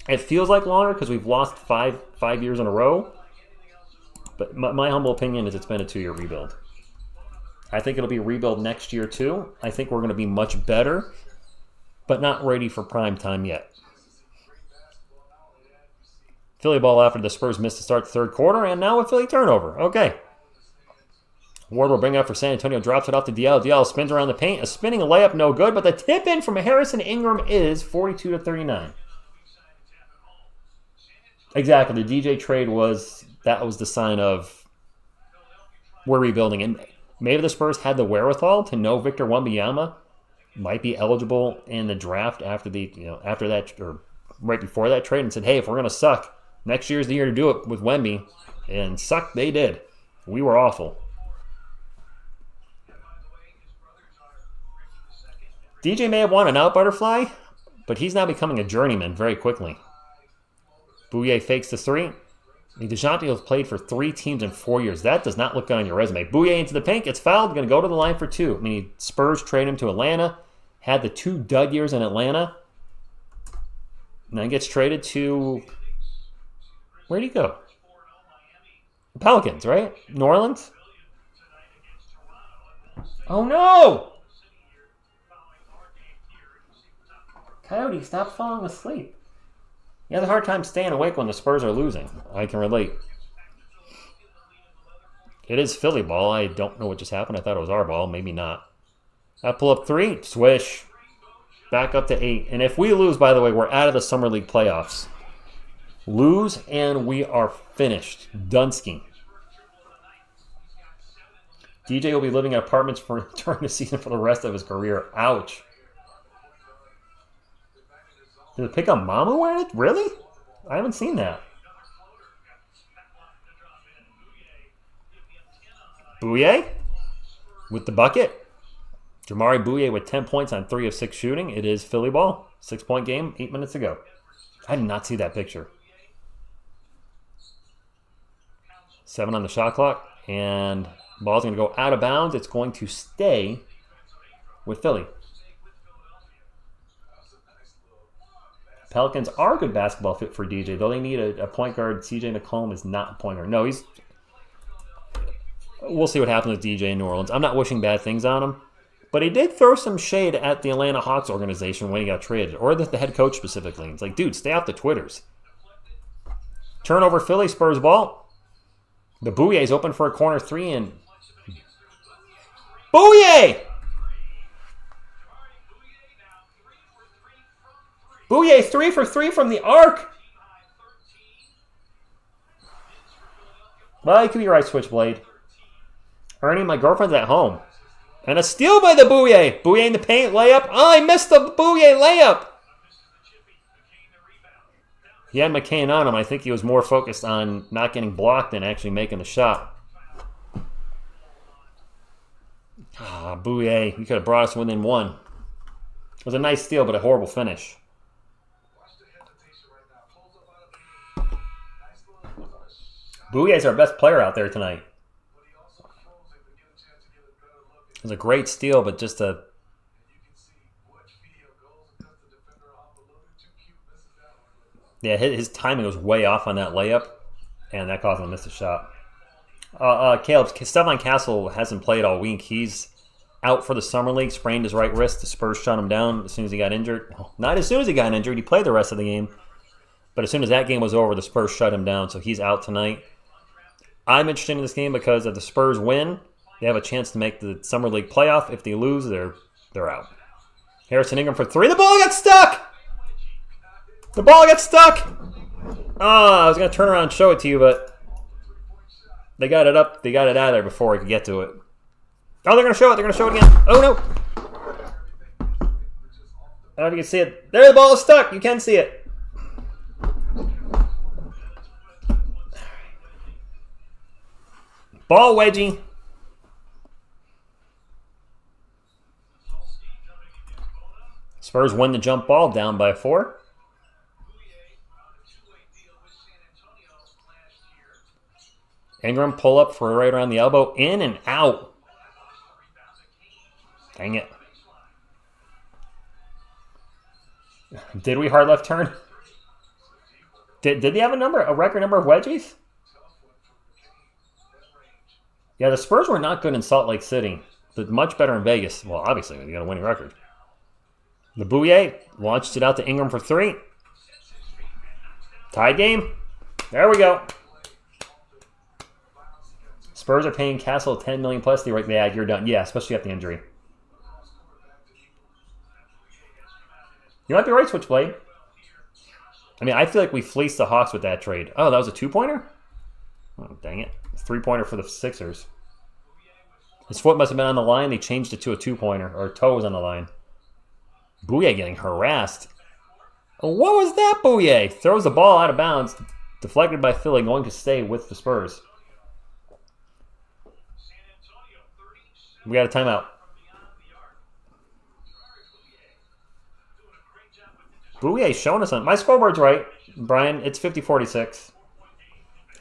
It feels like longer because we've lost five years in a row. But my humble opinion is it's been a 2-year rebuild. I think it'll be a rebuild next year too. I think we're going to be much better, but not ready for prime time yet. Philly ball after the Spurs missed to start the third quarter, and now a Philly turnover. Okay. Ward will bring up for San Antonio, drops it off to DL. DL spins around the paint, a spinning layup, no good, but the tip in from Harrison Ingram is 42-39. Exactly. The DJ trade was the sign of we're rebuilding. And maybe the Spurs had the wherewithal to know Victor Wembanyama might be eligible in the draft after that or right before that trade, and said, hey, if we're gonna suck, next year's the year to do it with Wemby. And suck they did. We were awful. DJ may have won an out butterfly, but he's now becoming a journeyman very quickly. Booy fakes the 3. DeJounte has played for 3 teams in 4 years. That does not look good on your resume. Booy into the paint, gets fouled, going to go to the line for 2. I mean, Spurs trade him to Atlanta, had the 2 dud years in Atlanta, and then gets traded to, where'd he go? The Pelicans, right? New Orleans? Oh no! Coyote, stop falling asleep. You have a hard time staying awake when the Spurs are losing. I can relate. It is Philly ball. I don't know what just happened. I thought it was our ball. Maybe not. I pull up 3. Swish. Back up to 8. And if we lose, by the way, we're out of the Summer League playoffs. Lose, and we are finished. Dunsky. DJ will be living in apartments during the season for the rest of his career. Ouch. Did it pick up Mama wearing it? Really? I haven't seen that. Booy with the bucket. Jamari Booy with 10 points on 3 of 6 shooting. It is Philly ball. 6-point game, 8 minutes ago. I did not see that picture. 7 on the shot clock. And ball's going to go out of bounds. It's going to stay with Philly. Pelicans are a good basketball fit for DJ, though they need a point guard. CJ McCollum is not a point guard. No, we'll see what happens with DJ in New Orleans. I'm not wishing bad things on him, but he did throw some shade at the Atlanta Hawks organization when he got traded, or the head coach specifically. It's like, dude, stay off the Twitters. Turnover Philly, Spurs ball. The Booye is open for a corner 3, and Booye! Booye 3 for 3 from the arc. Well, you could be right, Switchblade. Ernie, my girlfriend's at home. And a steal by the Booye. Booye in the paint, layup. Oh, I missed the Booye layup. He had McCain on him. I think he was more focused on not getting blocked than actually making the shot. Booye, you could have brought us within 1. It was a nice steal, but a horrible finish. Booye is our best player out there tonight. It was a great steal, but just a... Yeah, his timing was way off on that layup, and that caused him to miss a shot. Caleb, Stefan Castle hasn't played all week. He's out for the summer league, sprained his right wrist. The Spurs shut him down as soon as he got injured. Well, not as soon as he got injured. He played the rest of the game. But as soon as that game was over, the Spurs shut him down, so he's out tonight. I'm interested in this game because if the Spurs win, they have a chance to make the summer league playoff. If they lose, they're out. Harrison Ingram for 3. The ball got stuck! The ball got stuck! Oh, I was going to turn around and show it to you, but they got it up. They got it out of there before I could get to it. Oh, they're going to show it. They're going to show it again. Oh, no. I don't know if you can see it. There, the ball is stuck. You can see it. Ball wedgie. Spurs win the jump ball, down by 4. Ingram pull up for right around the elbow, in and out. Dang it. Did we hard left turn? Did they have a record number of wedgies? Yeah, the Spurs were not good in Salt Lake City, but much better in Vegas. Well, obviously, they got a winning record. The Booy launched it out to Ingram for 3. Tie game. There we go. Spurs are paying Castle $10 million plus. They're like, yeah, you're done. Yeah, especially after the injury. You might be right, Switchblade. I mean, I feel like we fleeced the Hawks with that trade. Oh, that was a 2-pointer? Oh, dang it. 3-pointer for the Sixers. His foot must have been on the line. They changed it to a 2-pointer, or toe was on the line. Booy getting harassed. What was that, Booy? Throws the ball out of bounds. Deflected by Philly, going to stay with the Spurs. We got a timeout. Booy showing us on. My scoreboard's right, Brian. It's 50-46.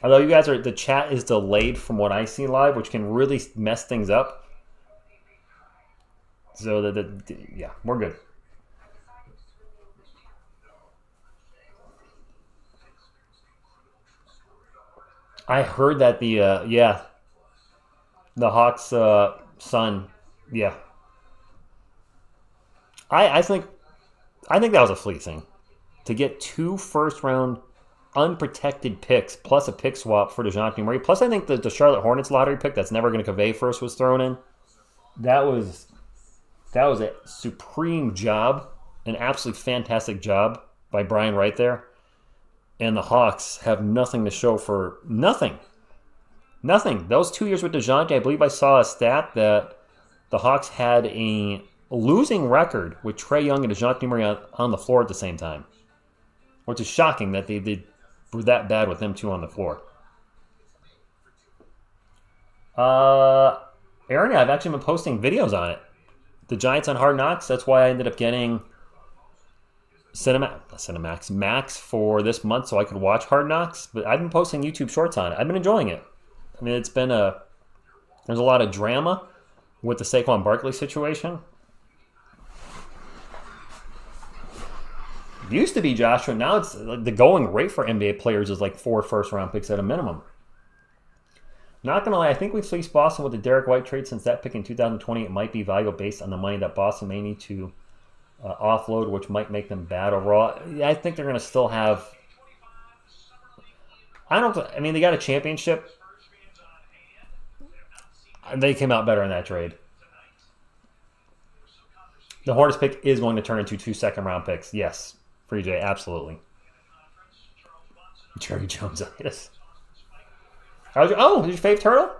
Although you guys the chat is delayed from what I see live, which can really mess things up. So yeah, we're good. I heard that the Hawks son, yeah. I think that was a fleecing to get 2 first-round unprotected picks plus a pick swap for DeJounte Murray. Plus, I think the Charlotte Hornets lottery pick that's never going to convey first was thrown in. That was a supreme job, an absolutely fantastic job by Brian Wright there. And the Hawks have nothing to show for nothing. Nothing. Those 2 years with DeJounte, I believe I saw a stat that the Hawks had a losing record with Trae Young and DeJounte Murray on the floor at the same time. Which is shocking that they were that bad with them two on the floor. Aaron, I've actually been posting videos on it. The Giants on Hard Knocks, that's why I ended up getting Cinemax Max for this month so I could watch Hard Knocks. But I've been posting YouTube shorts on it. I've been enjoying it. I mean, there's a lot of drama with the Saquon Barkley situation. It used to be Joshua. Now it's like the going rate for NBA players is like 4 first-round picks at a minimum. Not going to lie, I think we've fleeced Boston with the Derek White trade since that pick in 2020. It might be valuable based on the money that Boston may need to offload, which might make them bad overall. I think they're going to still have... I mean, they got a championship. They came out better in that trade. The Hornets pick is going to turn into 2 second-round picks. Yes, Free J, absolutely. Jerry Jones-itis. Did your fave turtle?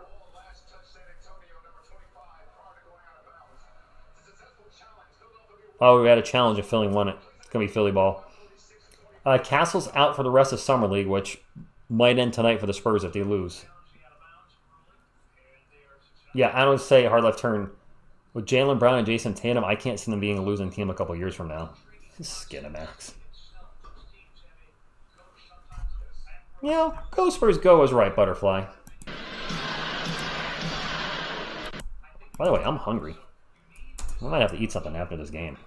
Oh, we had a challenge if Philly won it. It's going to be Philly ball. Castle's out for the rest of Summer League, which might end tonight for the Spurs if they lose. Yeah, I don't say hard left turn. With Jaylen Brown and Jason Tatum, I can't see them being a losing team a couple years from now. Skinamax. Yeah, go Spurs go is right, Butterfly. By the way, I'm hungry. I might have to eat something after this game.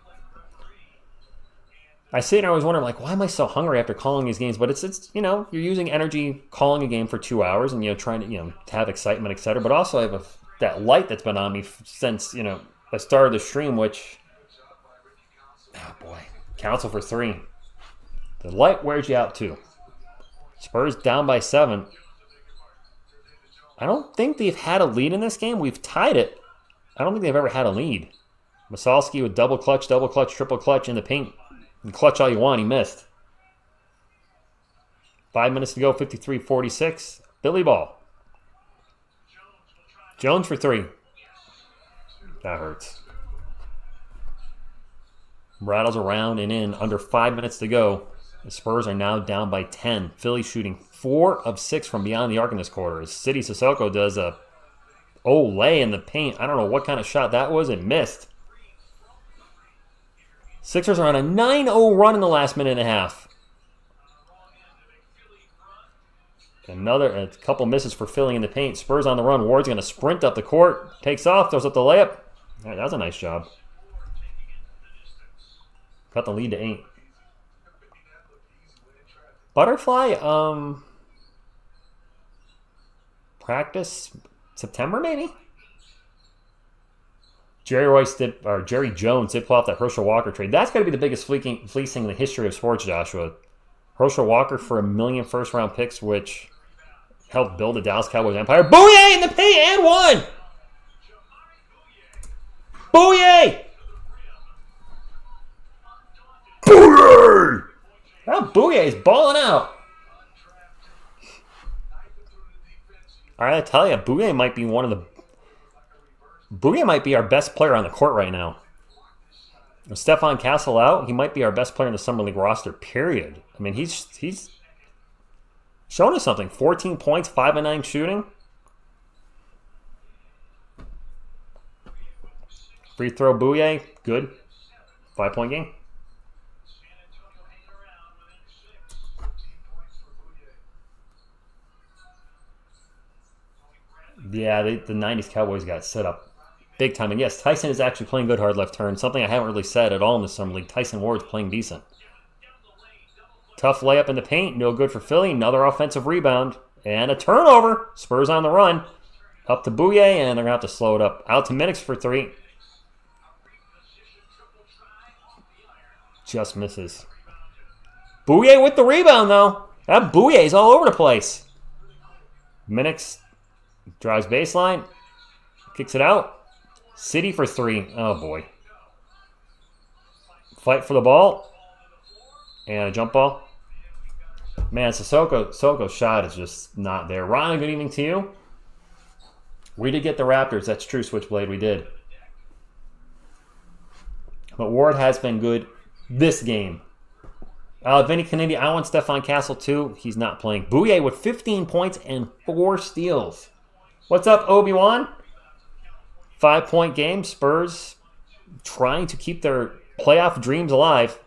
I sit and I always wonder, like, why am I so hungry after calling these games? But it's you know, you're using energy calling a game for 2 hours and, you know, trying to, you know, to have excitement, etc. But also I have that light that's been on me since, you know, I started the stream, which, oh boy, cancel for 3. The light wears you out too. Spurs down by 7. I don't think they've had a lead in this game. We've tied it. I don't think they've ever had a lead. Masalski with double clutch, triple clutch in the paint. And clutch all you want, he missed. 5 minutes to go, 53-46. Billy ball. Jones for 3. That hurts. Rattles around and in. Under 5 minutes to go. The Spurs are now down by 10. Philly shooting 4 of 6 from beyond the arc in this quarter. As City Sissoko does a lay in the paint. I don't know what kind of shot that was. It missed. Sixers are on a 9-0 run in the last minute and a half. A couple misses for Philly in the paint. Spurs on the run. Ward's going to sprint up the court. Takes off. Throws up the layup. All right, that was a nice job. Cut the lead to 8. Butterfly, practice September maybe? Jerry Jones did pull off that Herschel Walker trade. That's got to be the biggest fleecing in the history of sports, Joshua. Herschel Walker for $1 million first-round picks, which helped build the Dallas Cowboys empire. Booyah in the paint and 1! Booyah! Booyah! Oh, Booyah is balling out. All right, I tell you, Booyah might be our best player on the court right now. With Stephon Castle out, he might be our best player in the Summer League roster, period. I mean, he's shown us something. 14 points, 5 of 9 shooting. Free throw, Booyah, good. 5-point game. Yeah, the 90s Cowboys got set up big time. And yes, Tyson is actually playing good hard left turn. Something I haven't really said at all in the Summer League. Tyson Ward's playing decent. Tough layup in the paint. No good for Philly. Another offensive rebound. And a turnover. Spurs on the run. Up to Booyah, and they're going to have to slow it up. Out to Minix for 3. Just misses. Booyah with the rebound, though. That Booyah is all over the place. Minix drives baseline. Kicks it out. City for 3. Oh, boy. Fight for the ball. And a jump ball. Man, Sissoko's shot is just not there. Ron, good evening to you. We did get the Raptors. That's true, Switchblade. We did. But Ward has been good this game. Vinny Kennedy, I want Stephon Castle too. He's not playing. Booyah with 15 points and 4 steals. What's up, Obi-Wan? 5-point game. Spurs trying to keep their playoff dreams alive.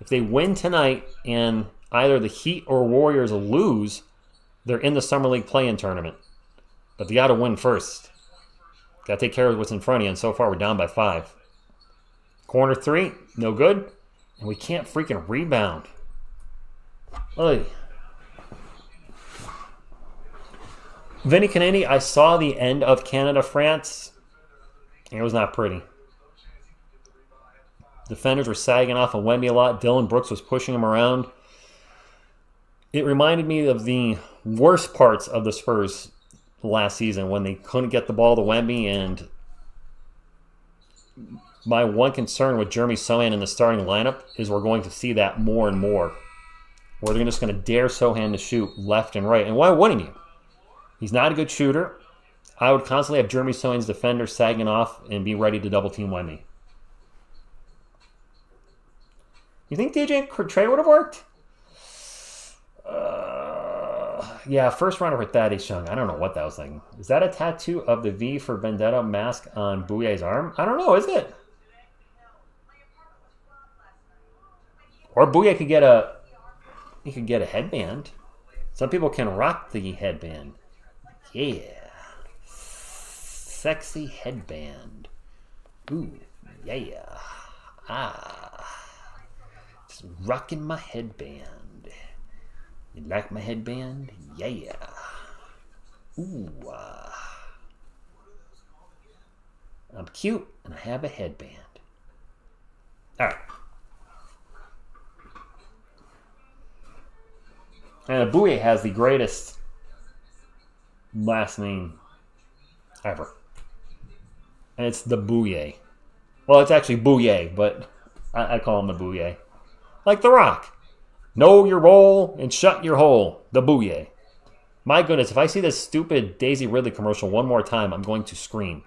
If they win tonight and either the Heat or Warriors lose, they're in the Summer League play-in tournament. But they got to win first. Got to take care of what's in front of you, and so far we're down by 5. Corner 3, no good. And we can't freaking rebound. Oy. Vinny Kennedy, I saw the end of Canada-France. It was not pretty. Defenders were sagging off of Wemby a lot. Dylan Brooks was pushing him around. It reminded me of the worst parts of the Spurs last season when they couldn't get the ball to Wemby. And my one concern with Jeremy Sohan in the starting lineup is we're going to see that more and more. Where they're just going to dare Sohan to shoot left and right. And why wouldn't you? He's not a good shooter. I would constantly have Jeremy Sohan's defender sagging off and be ready to double-team Wemby. You think DJ trade would have worked? Yeah, first runner for Thaddeus Young. I don't know what that was thinking. Is that a tattoo of the V for Vendetta mask on Bouyeh's arm? I don't know, is it? Or Bouyeh could get a headband. Some people can rock the headband. Yeah. Sexy headband. Ooh. Yeah. Just rocking my headband. You like my headband? Yeah. Ooh. I'm cute and I have a headband. All right. And Booy has the greatest last name ever. And it's the Booye. Well, it's actually Booye, but I call him the Booye. Like The Rock. Know your role and shut your hole. The Booye. My goodness, if I see this stupid Daisy Ridley commercial one more time, I'm going to scream.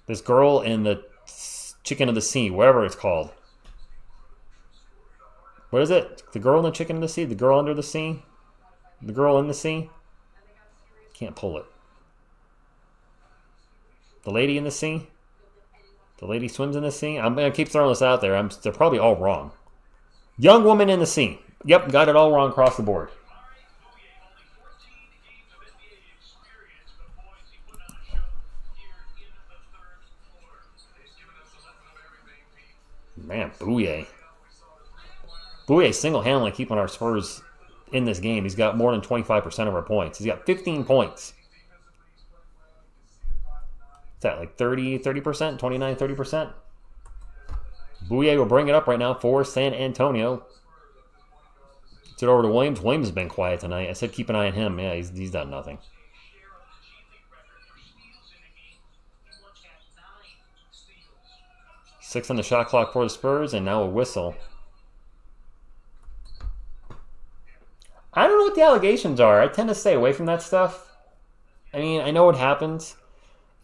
This girl in the Chicken of the Sea, whatever it's called. What is it? The girl in the Chicken of the Sea? The girl under the sea? The girl in the sea? Can't pull it. The lady in the sea? The lady swims in the sea? I'm going to keep throwing this out there. They're probably all wrong. Young woman in the sea. Yep, got it all wrong across the board. Man, Booye. Booye single-handedly keeping our Spurs in this game. He's got more than 25% of our points. He's got 15 points. Is that like 30%? 29, 30%? Booye will bring it up right now for San Antonio. Gets it over to Williams. Williams has been quiet tonight. I said keep an eye on him. Yeah, he's done nothing. 6 on the shot clock for the Spurs, and now a whistle. I don't know what the allegations are. I tend to stay away from that stuff. I mean, I know what happens.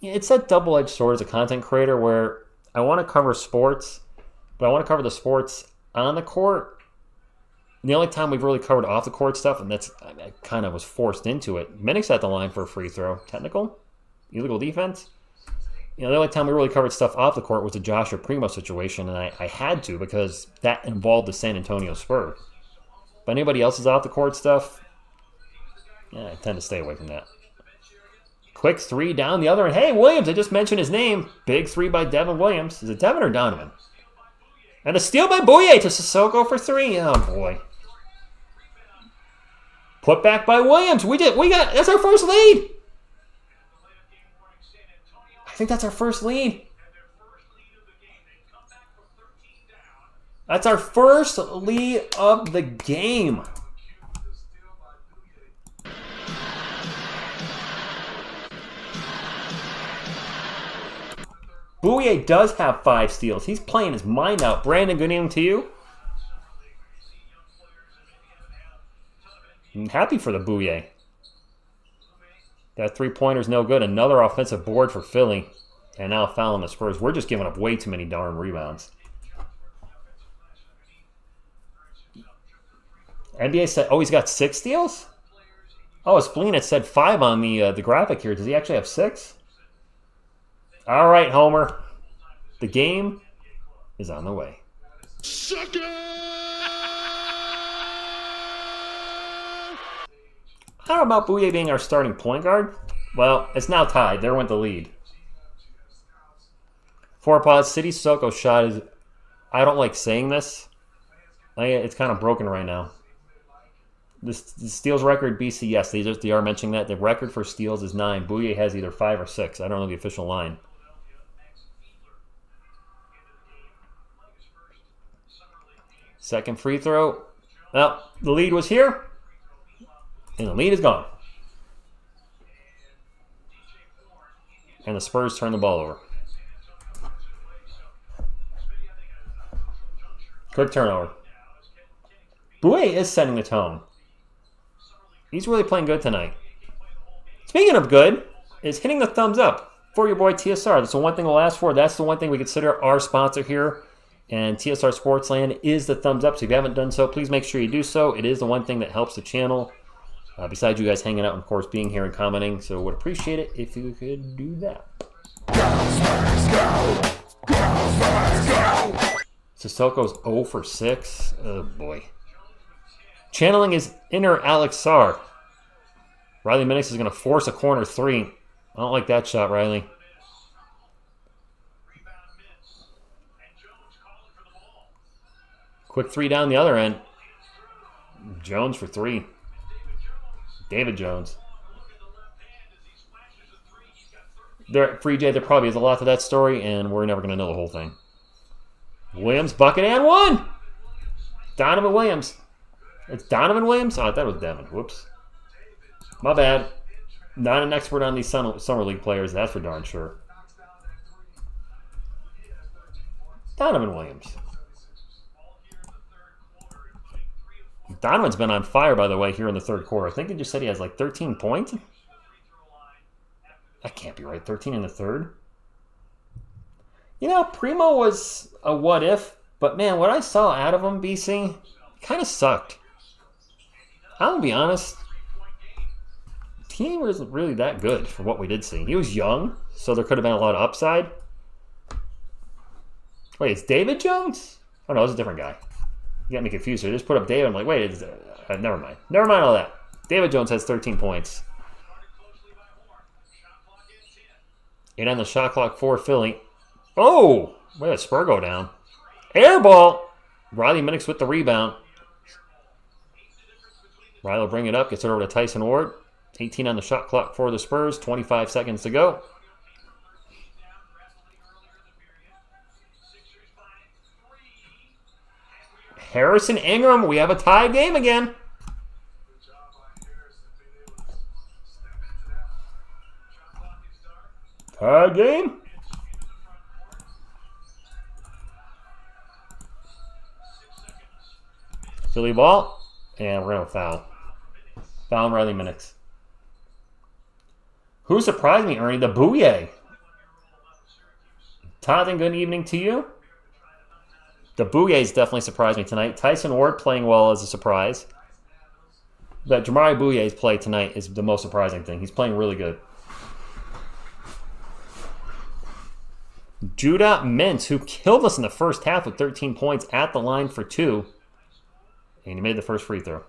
It's that double-edged sword as a content creator where I want to cover sports, but I want to cover the sports on the court. And the only time we've really covered off-the-court stuff, and that's I kind of was forced into it. Minnick's at the line for a free throw. Technical? Illegal defense? The only time we really covered stuff off the court was the Joshua Primo situation, and I had to because that involved the San Antonio Spurs. But anybody else's off the court stuff, I tend to stay away from that. Quick 3 down the other end. Hey, Williams, I just mentioned his name. Big 3 by Devin Williams. Is it Devin or Donovan? And a steal by Booye to Sissoko for 3. Oh, boy. Put back by Williams. That's our first lead. I think that's our first lead. That's our first lead of the game. Booye does have 5 steals. He's playing his mind out. Brandon, good evening to you. I'm happy for the Booye. That 3-pointer's no good. Another offensive board for Philly. And now fouling the Spurs. We're just giving up way too many darn rebounds. NBA said, oh, he's got 6 steals? Oh, Spleen had said 5 on the graphic here. Does he actually have 6? All right, Homer. The game is on the way. Sucker! I don't know about Booye being our starting point guard. Well, it's now tied. There went the lead. 4 pods. City Sissoko shot is... I don't like saying this. It's kind of broken right now. The steals record, BC, yes, they are mentioning that. The record for steals is 9. Booye has either 5 or 6. I don't know the official line. Second free throw. Well, the lead was here. And the lead is gone. And the Spurs turn the ball over. Quick turnover. Booye is setting the tone. He's really playing good tonight. Speaking of good, is hitting the thumbs up for your boy TSR. That's the one thing we'll ask for. That's the one thing we consider our sponsor here. And TSR Sports Land is the thumbs up. So if you haven't done so, please make sure you do so. It is the one thing that helps the channel. Besides you guys hanging out and, of course, being here and commenting. So would appreciate it if you could do that. Sissoko's 0 for 6. Oh, boy. Channeling his inner Alex Sarr. Riley Minnick is going to force a corner 3. I don't like that shot, Riley. Quick three down the other end. Jones for three. David Jones. Free J, there probably is a lot to that story, and we're never going to know the whole thing. Williams, bucket, and one! Donovan Williams. It's Donovan Williams? Oh, that was Devin. Whoops. My bad. Not an expert on these Summer League players, that's for darn sure. Donovan Williams. Donovan's been on fire, by the way, here in the third quarter. I think they just said he has like 13 points. That can't be right. 13 in the third. You know, Primo was a what if, but man, what I saw out of him, BC, kind of sucked. I'll be honest. He wasn't really that good for what we did see. He was young, so there could have been a lot of upside. Wait, it's David Jones? Oh no, it's a different guy. You got me confused. So I just put up David. I'm like, wait, never mind. Never mind all that. David Jones has 13 points. 8 on the shot clock for Philly. Oh! Wait, a Spur go down. Air ball! Riley Minix with the rebound. Riley will bring it up. Gets it over to Tyson Ward. 18 on the shot clock for the Spurs. 25 seconds to go. Harrison Ingram, we have a tie game again. Tie game. Philly ball, and we're going to foul. Foul Riley Minix. Who surprised me, Ernie? The Booy. Todd, good evening to you. The Bouyes definitely surprised me tonight. Tyson Ward playing well as a surprise. That Jamari Bouyes play tonight is the most surprising thing. He's playing really good. Judah Mintz, who killed us in the first half with 13 points at the line for 2. And he made the first free throw.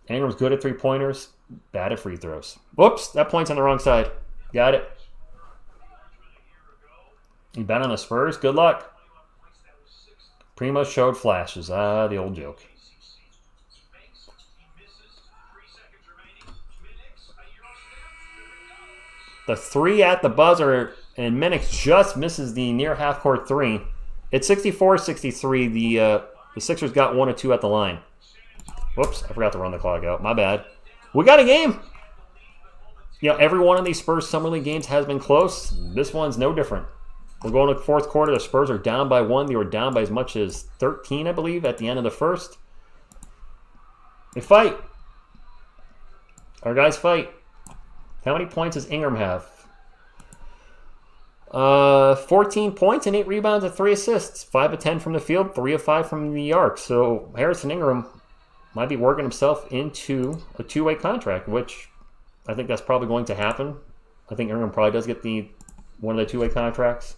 Ingram's good at three-pointers, bad at free throws. Whoops, that point's on the wrong side. Got it. You bet on the Spurs? Good luck. Primo showed flashes. Ah, the old joke. The three at the buzzer, and Minix just misses the near half-court three. It's 64-63. The Sixers got 1 or 2 at the line. Whoops, I forgot to run the clock out. My bad. We got a game. You know, every one of these Spurs Summer League games has been close. This one's no different. We're going to the fourth quarter. The Spurs are down by 1. They were down by as much as 13, I believe, at the end of the first. They fight. Our guys fight. How many points does Ingram have? 14 points and 8 rebounds and 3 assists. 5 of 10 from the field, 3 of 5 from the arc. So Harrison Ingram might be working himself into a two-way contract, which I think that's probably going to happen. I think Ingram probably does get one of the two-way contracts.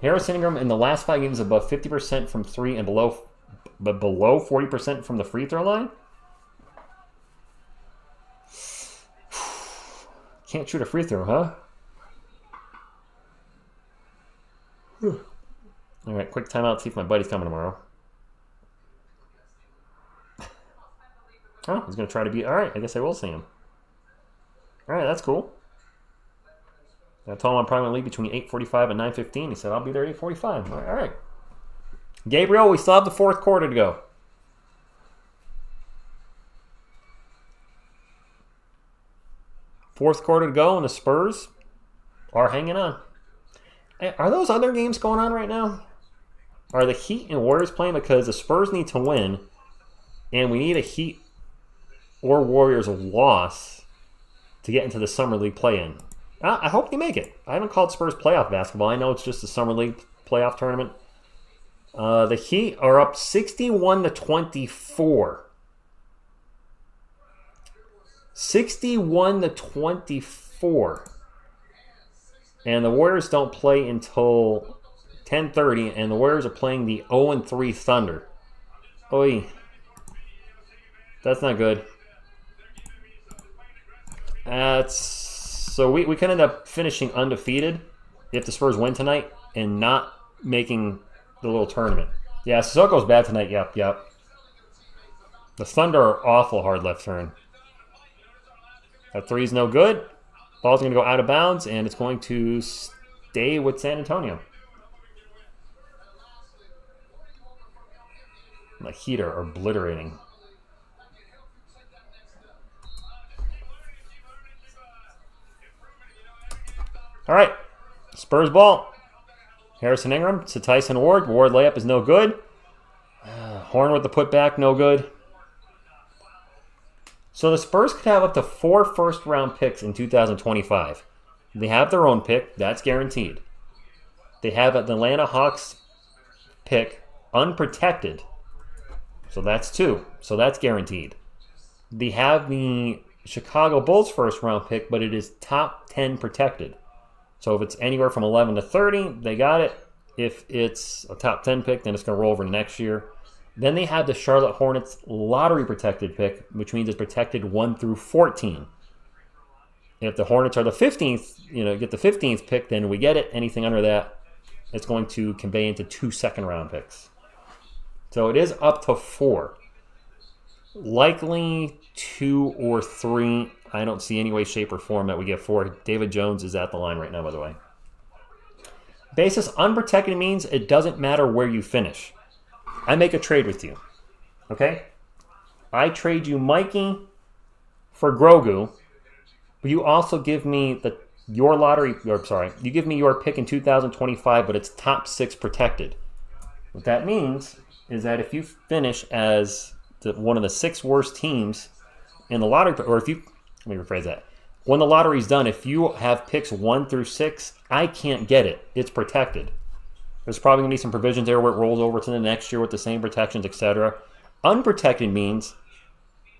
Harrison Ingram in the last 5 games above 50% from 3 and below 40% from the free throw line. Can't shoot a free throw, huh? All right, quick timeout. See if my buddy's coming tomorrow. Oh, he's going to try to be... All right, I guess I will see him. All right, that's cool. I told him I'm probably going to leave between 8:45 and 9:15. He said, I'll be there at 8:45. All right. Gabriel, we still have the fourth quarter to go. Fourth quarter to go, and the Spurs are hanging on. Are those other games going on right now? Are the Heat and Warriors playing? Because the Spurs need to win, and we need a Heat or Warriors loss to get into the Summer League play-in. I hope they make it. I haven't called Spurs playoff basketball. I know it's just a Summer League playoff tournament. The Heat are up 61-24. 61-24. And the Warriors don't play until 10:30, and the Warriors are playing the 0-3 Thunder. Oy. That's not good. So we could end up finishing undefeated if the Spurs win tonight and not making the little tournament. Yeah, Sissoko's bad tonight. Yep. The Thunder are awful hard left turn. That three's no good. Ball's going to go out of bounds, and it's going to stay with San Antonio. The Heat are obliterating. All right, Spurs ball. Harrison Ingram to Tyson Ward. Ward layup is no good. Horn with the putback, no good. So the Spurs could have up to 4 first-round picks in 2025. They have their own pick. That's guaranteed. They have the Atlanta Hawks pick unprotected. So that's 2. So that's guaranteed. They have the Chicago Bulls first-round pick, but it is top 10 protected. So if it's anywhere from 11 to 30, they got it. If it's a top 10 pick, then it's going to roll over next year. Then they have the Charlotte Hornets lottery protected pick, which means it's protected 1 through 14. If the Hornets are the 15th, get the 15th pick, then we get it. Anything under that, it's going to convey into 2 second-round picks. So it is up to 4. Likely 2 or 3. I don't see any way, shape, or form that we get 4. David Jones is at the line right now, by the way. Basis unprotected means it doesn't matter where you finish. I make a trade with you, okay? I trade you Mikey for Grogu, but you also give me you give me your pick in 2025, but it's top 6 protected. What that means is that if you finish as one of the 6 worst teams in the lottery, or if you, let me rephrase that. When the lottery's done, if you have picks 1 through 6, I can't get it. It's protected. There's probably going to be some provisions there where it rolls over to the next year with the same protections, etc. Unprotected means,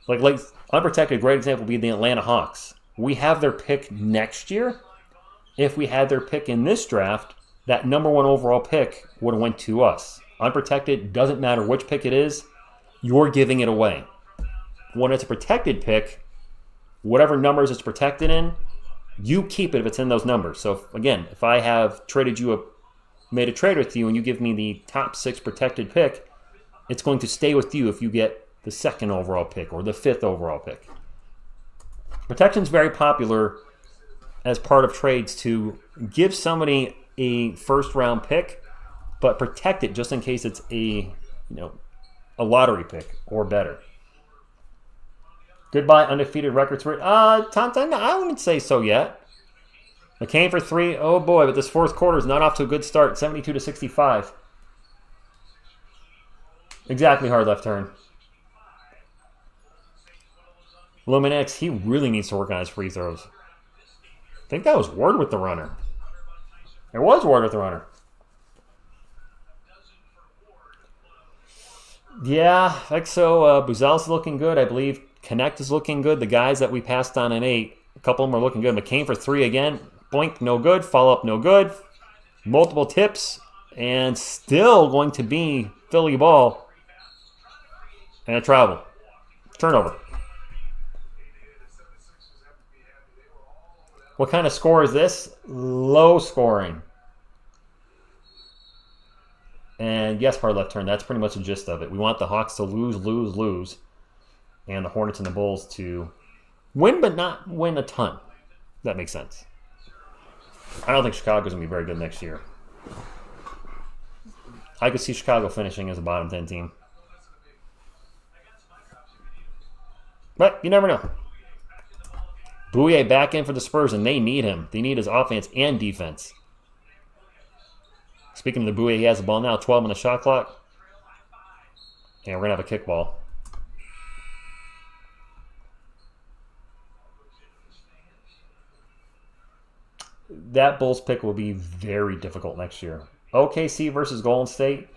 like unprotected, great example would be the Atlanta Hawks. We have their pick next year. If we had their pick in this draft, that number 1 overall pick would have went to us. Unprotected, doesn't matter which pick it is, you're giving it away. When it's a protected pick, whatever numbers it's protected in, you keep it if it's in those numbers. So again, if I have made a trade with you and you give me the top 6 protected pick, it's going to stay with you if you get the 2nd overall pick or the 5th overall pick. Protection is very popular as part of trades to give somebody a first-round pick, but protect it just in case it's a lottery pick or better. Goodbye, undefeated records for Tonton, I wouldn't say so yet. McCain for 3. Oh boy, but this fourth quarter is not off to a good start. 72-65. Exactly, hard left turn. Luminex, he really needs to work on his free throws. I think that was Ward with the runner. It was Ward with the runner. Yeah, I think so. Buzel's looking good. I believe Connect is looking good. The guys that we passed on in 8, a couple of them are looking good. McCain for 3 again. Boink, no good. Follow up, no good. Multiple tips. And still going to be Philly ball. And a travel. Turnover. What kind of score is this? Low scoring. And yes, hard left turn. That's pretty much the gist of it. We want the Hawks to lose. And the Hornets and the Bulls to win, but not win a ton. That makes sense. I don't think Chicago's going to be very good next year. I could see Chicago finishing as a bottom 10 team. But you never know. Booy back in for the Spurs, and they need him. They need his offense and defense. Speaking of the Booy, he has the ball now, 12 on the shot clock. And we're going to have a kickball. That Bulls pick will be very difficult next year. OKC versus Golden State.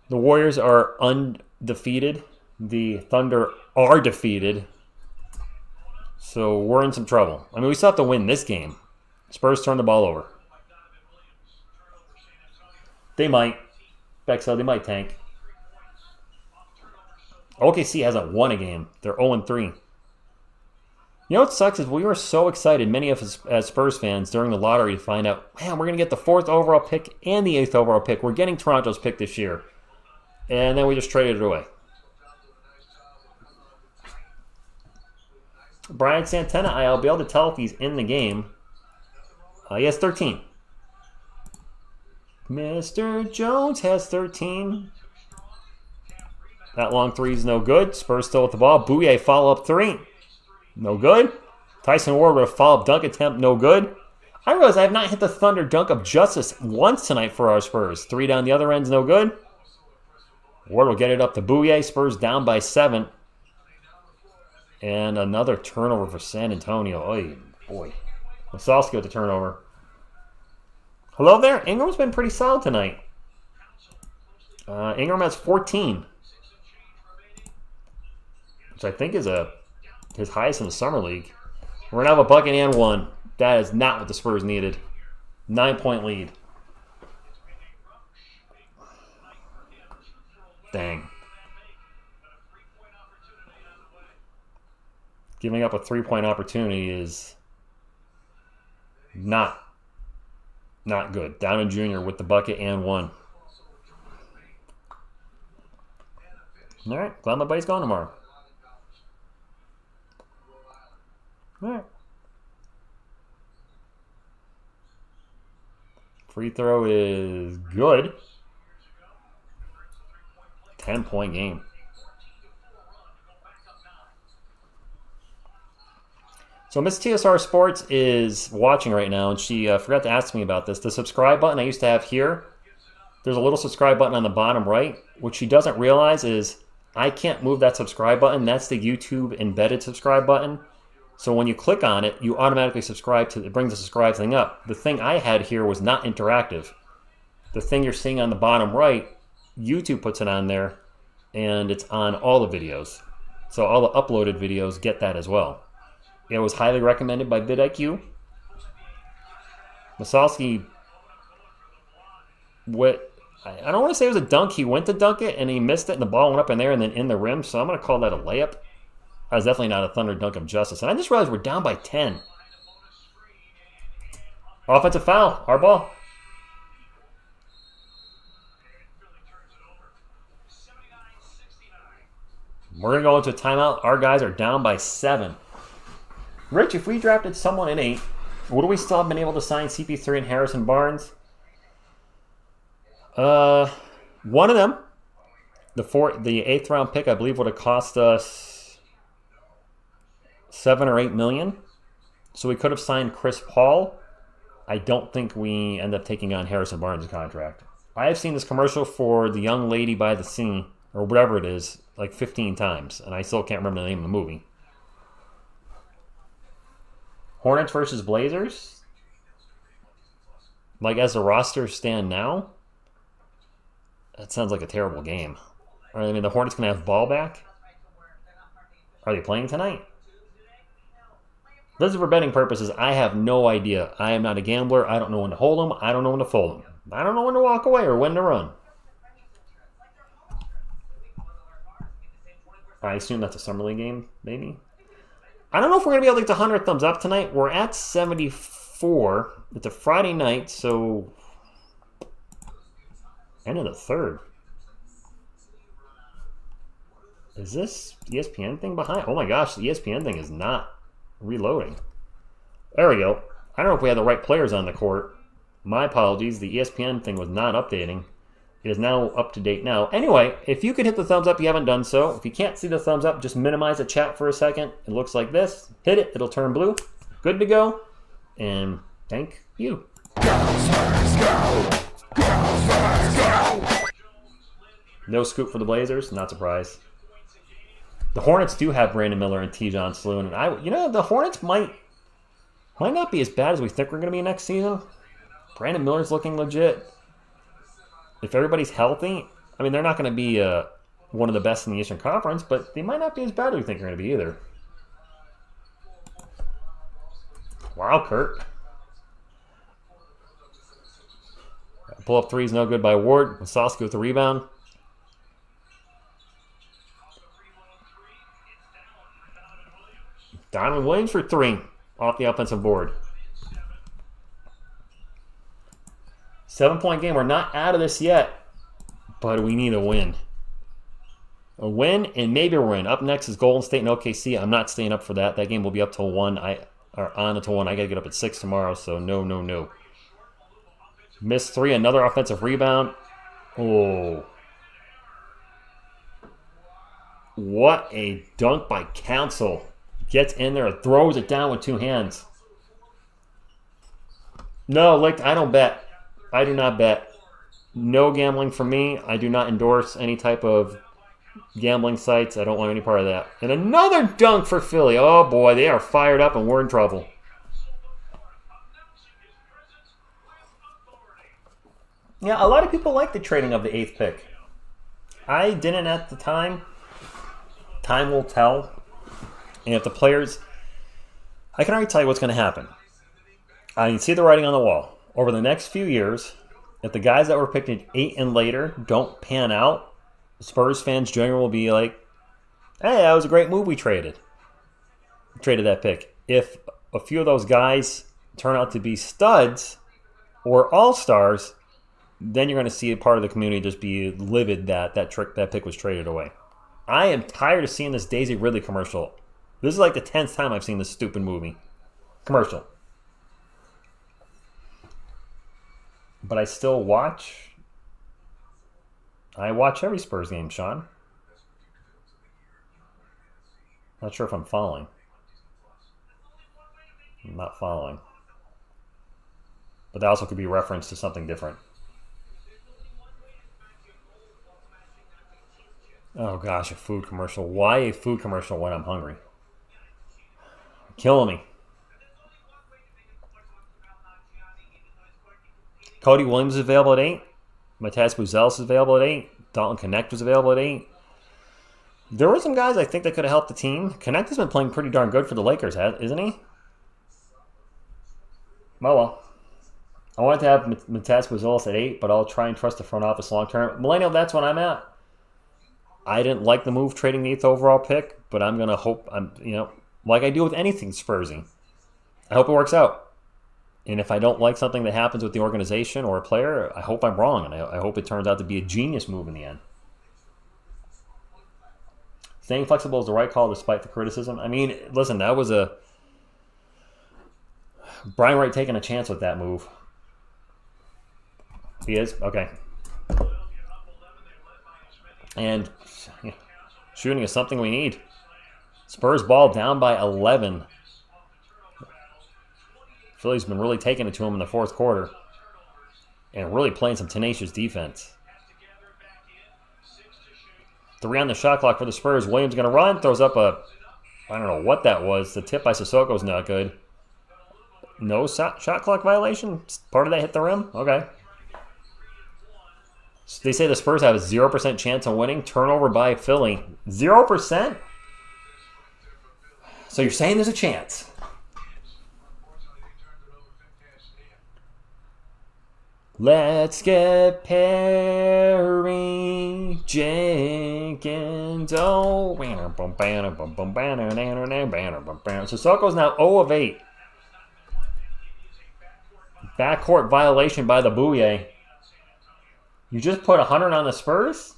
The Warriors are undefeated. The Thunder are defeated. So we're in some trouble. I mean, we still have to win this game. Spurs turn the ball over. They might. Bexel, they might tank. OKC hasn't won a game. They're 0-3. You know what sucks is we were so excited, many of us as Spurs fans, during the lottery to find out, man, we're going to get the 4th overall pick and the 8th overall pick. We're getting Toronto's pick this year. And then we just traded it away. Brian Santana, I'll be able to tell if he's in the game. He has 13. Mr. Jones has 13. That long three is no good. Spurs still with the ball. Booy, follow-up three. No good. Tyson Ward with a follow-up dunk attempt. No good. I realize I have not hit the Thunder dunk of justice once tonight for our Spurs. 3 down the other end's no good. Ward will get it up to Booy. Spurs down by 7. And another turnover for San Antonio. Oy, boy. Masowski with the turnover. Hello there. Ingram's been pretty solid tonight. Ingram has 14. Which I think is his highest in the Summer League. We're going to have a bucket and 1. That is not what the Spurs needed. 9-point lead. Dang. Giving up a 3-point opportunity is not good. Donovan Jr. with the bucket and 1. All right, glad my buddy's going tomorrow. All right. Free throw is good. 10-point game. So Miss TSR Sports is watching right now, and she forgot to ask me about this. The subscribe button I used to have here, there's a little subscribe button on the bottom right. What she doesn't realize is I can't move that subscribe button. That's the YouTube embedded subscribe button. So when you click on it, you automatically subscribe to it. It brings the subscribe thing up. The thing I had here was not interactive. The thing you're seeing on the bottom right, YouTube puts it on there, and it's on all the videos. So all the uploaded videos get that as well. It was highly recommended by vidIQ. Masowski, I don't want to say it was a dunk. He went to dunk it, and he missed it, and the ball went up in there and then in the rim. So I'm going to call that a layup. That was definitely not a Thunder dunk of justice. And I just realized we're down by 10. Offensive foul. Our ball. We're going to go into a timeout. Our guys are down by 7. Rich, if we drafted someone in 8, would we still have been able to sign CP3 and Harrison Barnes? One of them, the 8th round pick, I believe would have cost us $7 or $8 million. So we could have signed Chris Paul. I don't think we end up taking on Harrison Barnes' contract. I have seen this commercial for the young lady by the sea, or whatever it is, like 15 times, and I still can't remember the name of the movie. Hornets versus Blazers. Like, as the rosters stand now, that sounds like a terrible game. I mean, the Hornets going to have ball back? Are they playing tonight? This is for betting purposes. I have no idea. I am not a gambler. I don't know when to hold them. I don't know when to fold them. I don't know when to walk away or when to run. I assume that's a Summer League game, maybe? I don't know if we're going to be able to get to 100 thumbs up tonight. We're at 74. It's a Friday night, so end of the 3rd. Is this ESPN thing behind? Oh my gosh, the ESPN thing is not reloading. There we go. I don't know if we had the right players on the court. My apologies. The ESPN thing was not updating. It is now up to date now. Anyway, if you could hit the thumbs up, you haven't done so. If you can't see the thumbs up, just minimize the chat for a second. It looks like this. Hit it. It'll turn blue. Good to go. And thank you. No scoop for the Blazers. Not surprised. The Hornets do have Brandon Miller and T. John Sloon. And the Hornets might not be as bad as we think we're going to be next season. Brandon Miller's looking legit. If everybody's healthy, I mean, they're not going to be one of the best in the Eastern Conference, but they might not be as bad as we think they're going to be either. Wow, Kurt. Pull-up three is no good by Ward. Masowski with the rebound. Donovan Williams for 3 off the offensive board. 7-point game. We're not out of this yet, but we need a win. A win and maybe a win. Up next is Golden State and OKC. I'm not staying up for that. That game will be up till 1. On until 1. I got to get up at 6 tomorrow, so no. Missed 3. Another offensive rebound. Oh. What a dunk by Council. Gets in there and throws it down with 2 hands. No, Licht, I don't bet. I do not bet. No gambling for me. I do not endorse any type of gambling sites. I don't want any part of that. And another dunk for Philly. Oh, boy, they are fired up and we're in trouble. Yeah, a lot of people like the trading of the 8th pick. I didn't at the time. Time will tell. And if the players... I can already tell you what's going to happen. I can see the writing on the wall. Over the next few years, if the guys that were picked at 8 and later don't pan out, Spurs fans generally will be like, hey, that was a great move we traded. Traded that pick. If a few of those guys turn out to be studs or all-stars, then you're going to see a part of the community just be livid that that pick was traded away. I am tired of seeing this Daisy Ridley commercial. This is like the 10th time I've seen this stupid movie. Commercial. But I still watch. I watch every Spurs game, Sean. Not sure if I'm following. I'm not following. But that also could be reference to something different. Oh gosh, a food commercial. Why a food commercial when I'm hungry? Killing me. Cody Williams is available at 8. Matas Buzelis is available at 8. Dalton Connect was available at 8. There were some guys I think that could have helped the team. Connect has been playing pretty darn good for the Lakers, isn't he? Oh well. I wanted to have Matas Buzelis at 8, but I'll try and trust the front office long term. Millennial, that's what I'm at. I didn't like the move trading the 8th overall pick, but I'm going to hope, like I do with anything Spursy. I hope it works out. And if I don't like something that happens with the organization or a player, I hope I'm wrong, and I hope it turns out to be a genius move in the end. Staying flexible is the right call despite the criticism. I mean, listen, that was a... Brian Wright taking a chance with that move. He is? Okay. And shooting is something we need. Spurs ball down by 11. Philly's been really taking it to him in the 4th quarter and really playing some tenacious defense. 3 on the shot clock for the Spurs. Williams going to run. Throws up a... I don't know what that was. The tip by Sissoko's not good. No shot clock violation? Part of that hit the rim? Okay. So they say the Spurs have a 0% chance of winning. Turnover by Philly. 0%? So you're saying there's a chance. Let's get Perry Jenkins. Oh, Sissoko's now 0 of 8. Backcourt violation by the Booy. You just put 100 on the Spurs?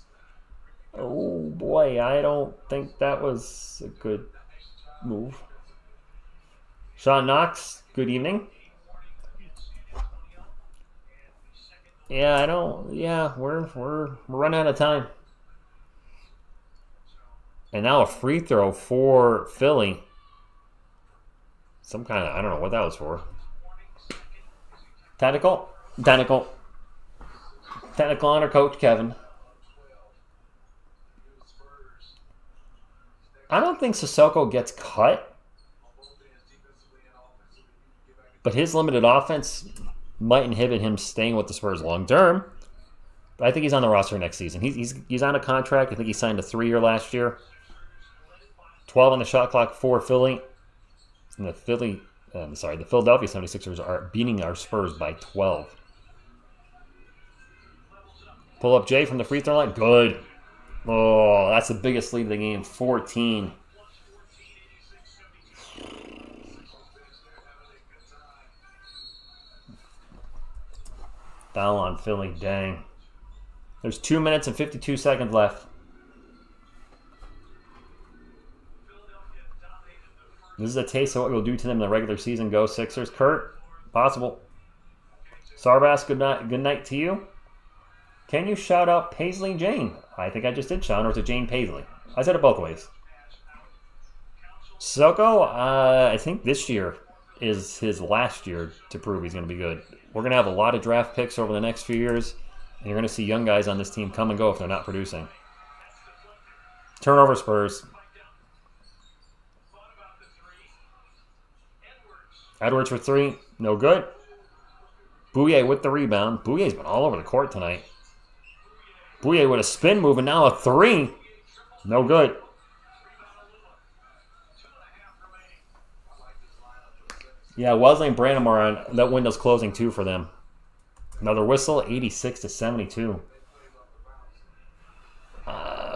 Oh boy, I don't think that was a good move. Sean Knox, good evening. Yeah, we're running out of time. And now a free throw for Philly. Some kind of, I don't know what that was for. Technical on our coach, Kevin. I don't think Sissoko gets cut. But his limited offense might inhibit him staying with the Spurs long term. But I think he's on the roster next season. He's on a contract. I think he signed a 3-year last year. 12 on the shot clock for Philly. And the Philadelphia 76ers are beating our Spurs by 12. Pull up Jay from the free throw line. Good. Oh, that's the biggest lead of the game. 14. Foul on Philly. Dang. There's 2 minutes and 52 seconds left. This is a taste of what we'll do to them in the regular season. Go Sixers. Kurt, possible. Sarbas, good night to you. Can you shout out Paisley Jane? I think I just did shout, or is it Jane Paisley? I said it both ways. Soko, I think this year is his last year to prove he's going to be good. We're going to have a lot of draft picks over the next few years, and you're going to see young guys on this team come and go if they're not producing. Turnover Spurs. Edwards for 3. No good. Booy with the rebound. Bouyer's been all over the court tonight. Booy with a spin move, and now a 3. No good. Yeah, Wesley and Branham are on. That window's closing too for them. Another whistle, 86-72.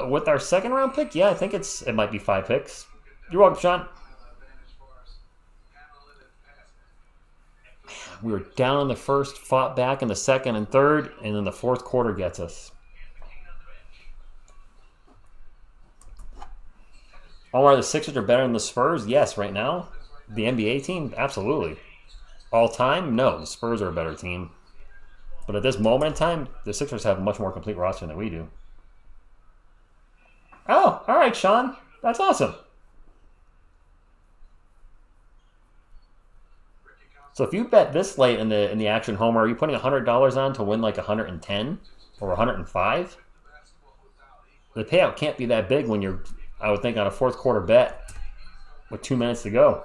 With our second round pick, yeah, I think it might be 5 picks. You're welcome, Sean. We were down in the first, fought back in the second and third, and then the fourth quarter gets us. Oh, are the Sixers are better than the Spurs? Yes, right now. The NBA team? Absolutely. All time? No, the Spurs are a better team. But at this moment in time, the Sixers have a much more complete roster than we do. Oh, all right, Sean. That's awesome. So if you bet this late in the action, Homer, are you putting $100 on to win like 110 or 105? The payout can't be that big when you're, I would think, on a fourth quarter bet with 2 minutes to go.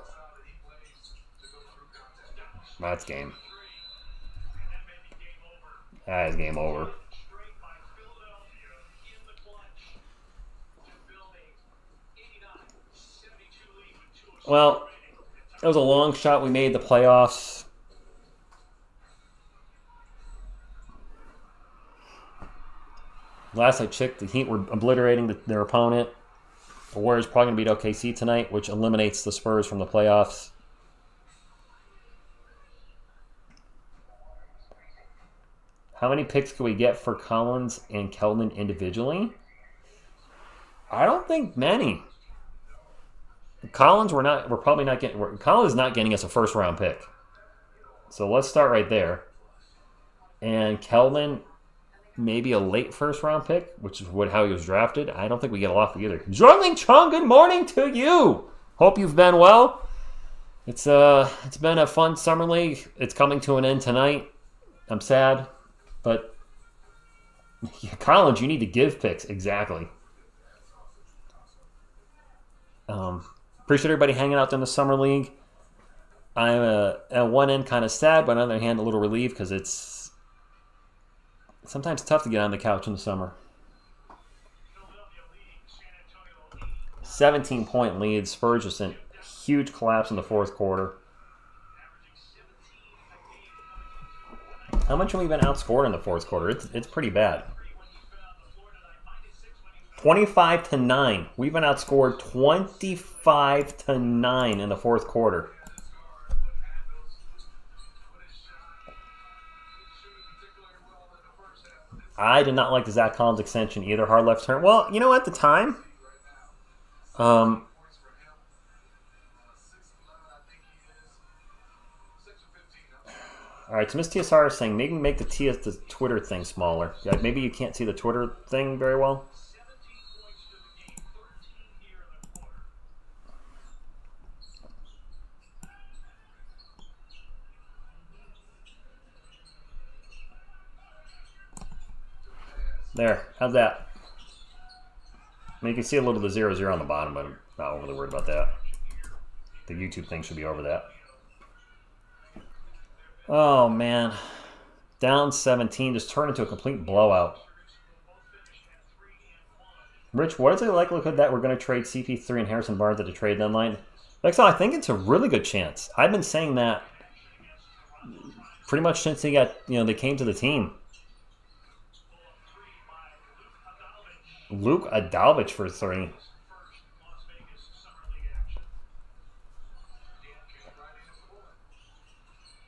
That's game. That is game over. Well, it was a long shot. We made the playoffs. Last I checked, the Heat were obliterating their opponent. The Warriors probably going to beat OKC tonight, which eliminates the Spurs from the playoffs. How many picks can we get for Collins and Keldon individually? I don't think many. Collins, we're probably not getting. Collins is not getting us a first round pick. So let's start right there. And Keldon, maybe a late first round pick, which is how he was drafted. I don't think we get a lot for either. Jorling Chong, good morning to you. Hope you've been well. It's been a fun summer league. It's coming to an end tonight. I'm sad, but Collins, you need to give picks exactly. Appreciate everybody hanging out in the summer league. I'm at one end kind of sad, but on the other hand a little relieved because it's sometimes tough to get on the couch in the summer. 17-point lead. Spurs just a huge collapse in the fourth quarter. How much have we been outscored in the fourth quarter? It's pretty bad. 25-9. We've been outscored 25-9 in the fourth quarter. I did not like the Zach Collins extension either. Hard left turn. Well, you know, at the time, all right, so Miss TSR is saying maybe make the Twitter thing smaller. Yeah, maybe you can't see the Twitter thing very well. There, how's that? I mean, you can see a little of the 0-0 on the bottom, but I'm not overly worried about that. The YouTube thing should be over that. Oh, man. Down 17, just turned into a complete blowout. Rich, what is the likelihood that we're going to trade CP3 and Harrison Barnes at the trade deadline? Like, so I think it's a really good chance. I've been saying that pretty much since they came to the team. Luke Adalvich for 3.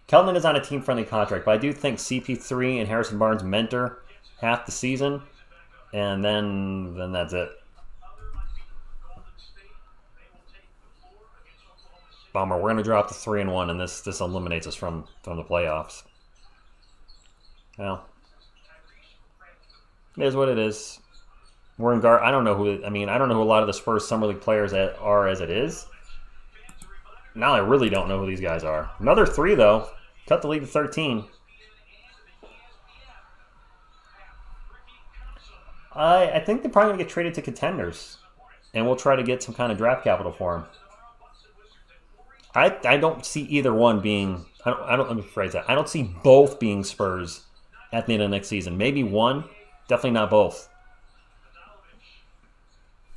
Keldon is on a team-friendly contract, but I do think CP3 and Harrison Barnes mentor half the season, and then that's it. Bummer. We're going to drop to 3-1, and this eliminates us from the playoffs. Well, it is what it is. We're in guard. I don't know who. I don't know who a lot of the Spurs Summer League players are as it is. Now I really don't know who these guys are. Another 3 though. Cut the lead to 13. I think they're probably going to get traded to contenders, and we'll try to get some kind of draft capital for him. I don't see either one being. Let me phrase that. I don't see both being Spurs at the end of next season. Maybe one, definitely not both.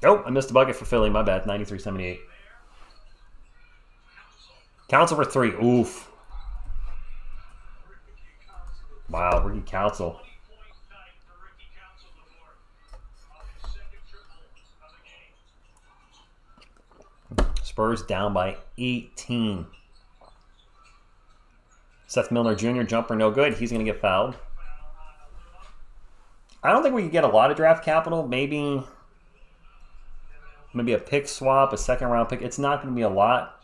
Oh, I missed a bucket for Philly. My bad. 93-78. Council for 3. Oof. Wow, Ricky Council. Spurs down by 18. Seth Milner Jr. jumper no good. He's going to get fouled. I don't think we could get a lot of draft capital. Maybe a pick swap, a second-round pick. It's not going to be a lot.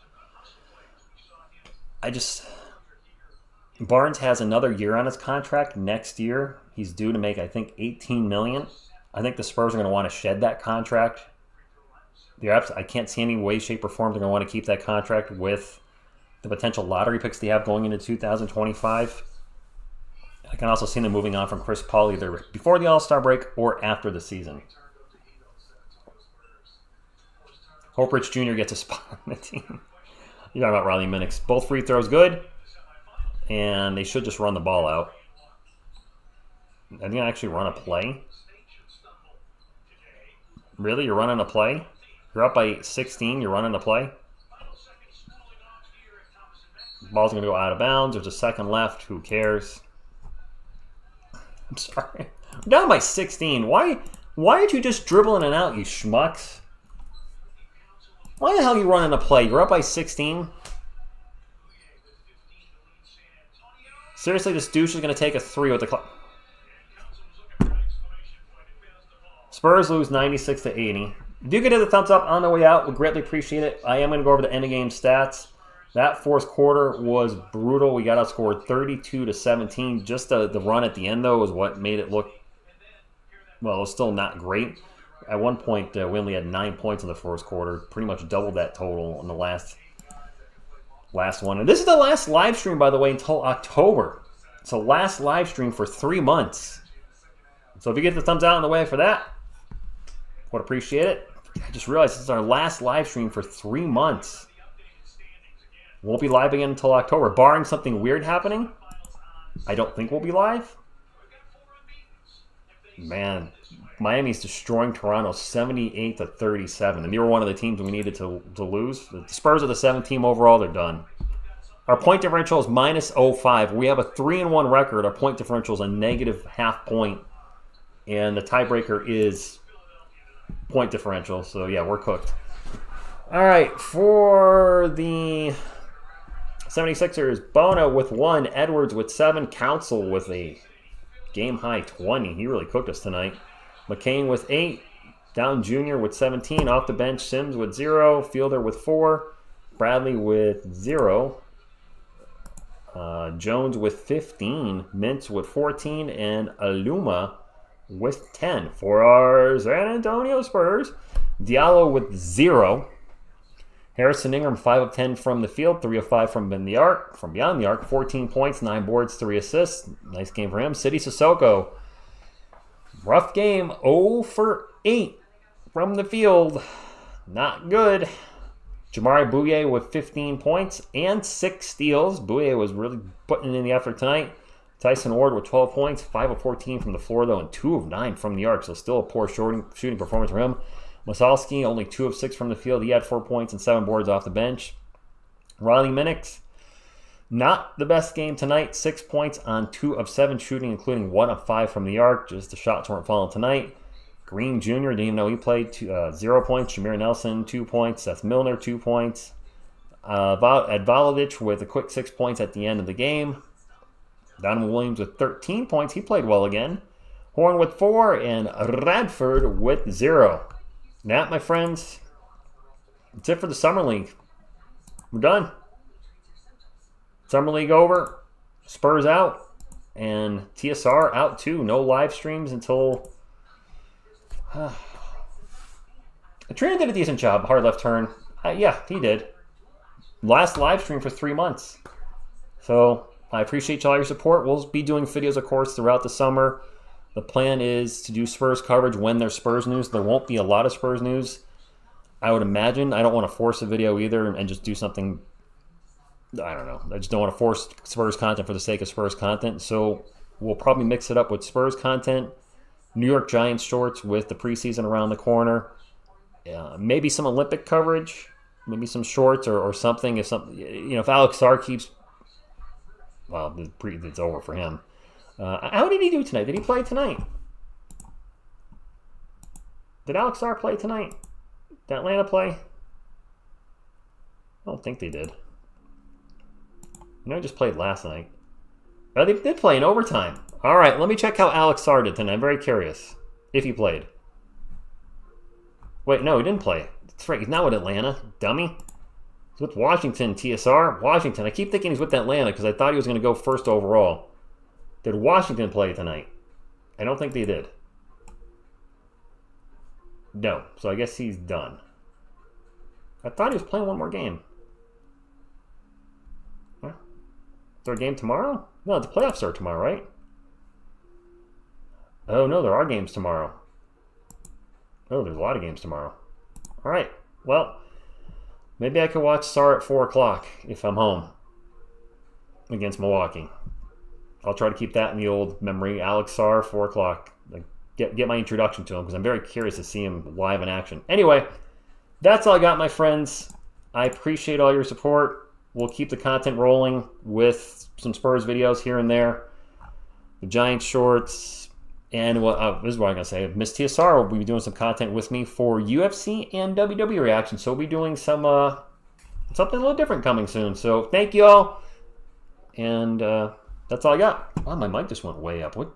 Barnes has another year on his contract next year. He's due to make, I think, $18 million. I think the Spurs are going to want to shed that contract. I can't see any way, shape, or form they're going to want to keep that contract with the potential lottery picks they have going into 2025. I can also see them moving on from Chris Paul either before the All-Star break or after the season. Hope Rich Jr. gets a spot on the team. You're talking about Riley Minix. Both free throws good, and they should just run the ball out. I think I actually run a play. Really? You're running a play? You're up by 16. You're running a play? Ball's going to go out of bounds. There's a second left. Who cares? I'm sorry. I'm down by 16. Why aren't you just dribbling it out, you schmucks? Why the hell are you running a play? You're up by 16? Seriously, this douche is going to take a 3 with the clock. Spurs lose 96-80. Do get the thumbs up on the way out. Would greatly appreciate it. I am going to go over the end of game stats. That fourth quarter was brutal. We got outscored 32-17. Just the run at the end, though, was what made it look, well, it was still not great. At one point, we only had 9 points in the first quarter. Pretty much doubled that total in the last one. And this is the last live stream, by the way, until October. It's the last live stream for 3 months. So if you get the thumbs out on the way for that, would appreciate it. I just realized this is our last live stream for 3 months. Won't be live again until October. Barring something weird happening, I don't think we'll be live. Man, Miami's destroying Toronto 78-37. And they were one of the teams we needed to lose. The Spurs are the 7th team overall. They're done. Our point differential is -0.5. We have a 3-1 record. Our point differential is a -0.5 point. And the tiebreaker is point differential. So, yeah, we're cooked. All right, for the 76ers, Bono with 1, Edwards with 7, Council with a game-high 20. He really cooked us tonight. McCain with 8, Down Jr. with 17, off the bench, Sims with 0, Fielder with 4, Bradley with 0, Jones with 15, Mintz with 14, and Aluma with 10. For our San Antonio Spurs, Diallo with 0, Harrison Ingram 5 of 10 from the field, 3 of 5 from beyond the arc, 14 points, 9 boards, 3 assists. Nice game for him. City Sissoko, rough game, 0 for 8 from the field. Not good. Jamari Booy with 15 points and 6 steals. Booy was really putting in the effort tonight. Tyson Ward with 12 points, 5 of 14 from the floor, though, and 2 of 9 from the arc. So still a poor shooting performance for him. Masalski, only 2 of 6 from the field. He had 4 points and 7 boards off the bench. Riley Minix, not the best game tonight. 6 points on 2 of 7 shooting, including 1 of 5 from the arc. Just the shots weren't falling tonight. Green Jr., didn't even know he played. 0 points. Jameer Nelson, 2 points. Seth Milner, 2 points. Advalovich with a quick 6 points at the end of the game. Donovan Williams with 13 points. He played well again. Horn with 4 and Radford with 0. That, my friends, that's it for the Summer League. We're done. Summer League over. Spurs out. And TSR out too. No live streams until... Trina did a decent job. Hard left turn. Yeah, he did. Last live stream for 3 months. So I appreciate all your support. We'll be doing videos, of course, throughout the summer. The plan is to do Spurs coverage when there's Spurs news. There won't be a lot of Spurs news, I would imagine. I don't want to force a video either and just do something... I don't know. I just don't want to force Spurs content for the sake of Spurs content. So we'll probably mix it up with Spurs content, New York Giants shorts with the preseason around the corner, maybe some Olympic coverage, maybe some shorts or something. If Alex Sarr keeps, well, it's over for him. How did he do tonight? Did he play tonight? Did Alex Sarr play tonight? Did Atlanta play? I don't think they did. I just played last night. Oh, they did play in overtime. All right, let me check how Alex Sarr did tonight. I'm very curious if he played. Wait, no, he didn't play. That's right. He's not with Atlanta, dummy. He's with Washington, TSR. Washington. I keep thinking he's with Atlanta because I thought he was going to go first overall. Did Washington play tonight? I don't think they did. No, so I guess he's done. I thought he was playing one more game. Is there a game tomorrow? No, the playoffs are tomorrow, right? Oh, no, there are games tomorrow. Oh, there's a lot of games tomorrow. All right, well, maybe I could watch Sarr at 4 o'clock if I'm home against Milwaukee. I'll try to keep that in the old memory. Alex Sarr, 4 o'clock. Get my introduction to him because I'm very curious to see him live in action. Anyway, that's all I got, my friends. I appreciate all your support. We'll keep the content rolling with some Spurs videos here and there. The Giants shorts. And this is what I'm going to say. Miss TSR will be doing some content with me for UFC and WWE reaction. So we'll be doing something a little different coming soon. So thank you all. And that's all I got. Wow, my mic just went way up. What?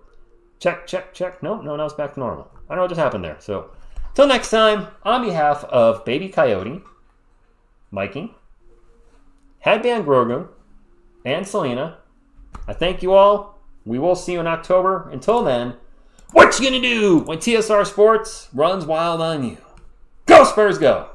Check, check, check. No, now it's back to normal. I don't know what just happened there. So till next time, on behalf of Baby Coyote, Mikey, Headband Grogu, and Selena, I thank you all. We will see you in October. Until then, what you gonna do when TSR Sports runs wild on you? Go Spurs, go!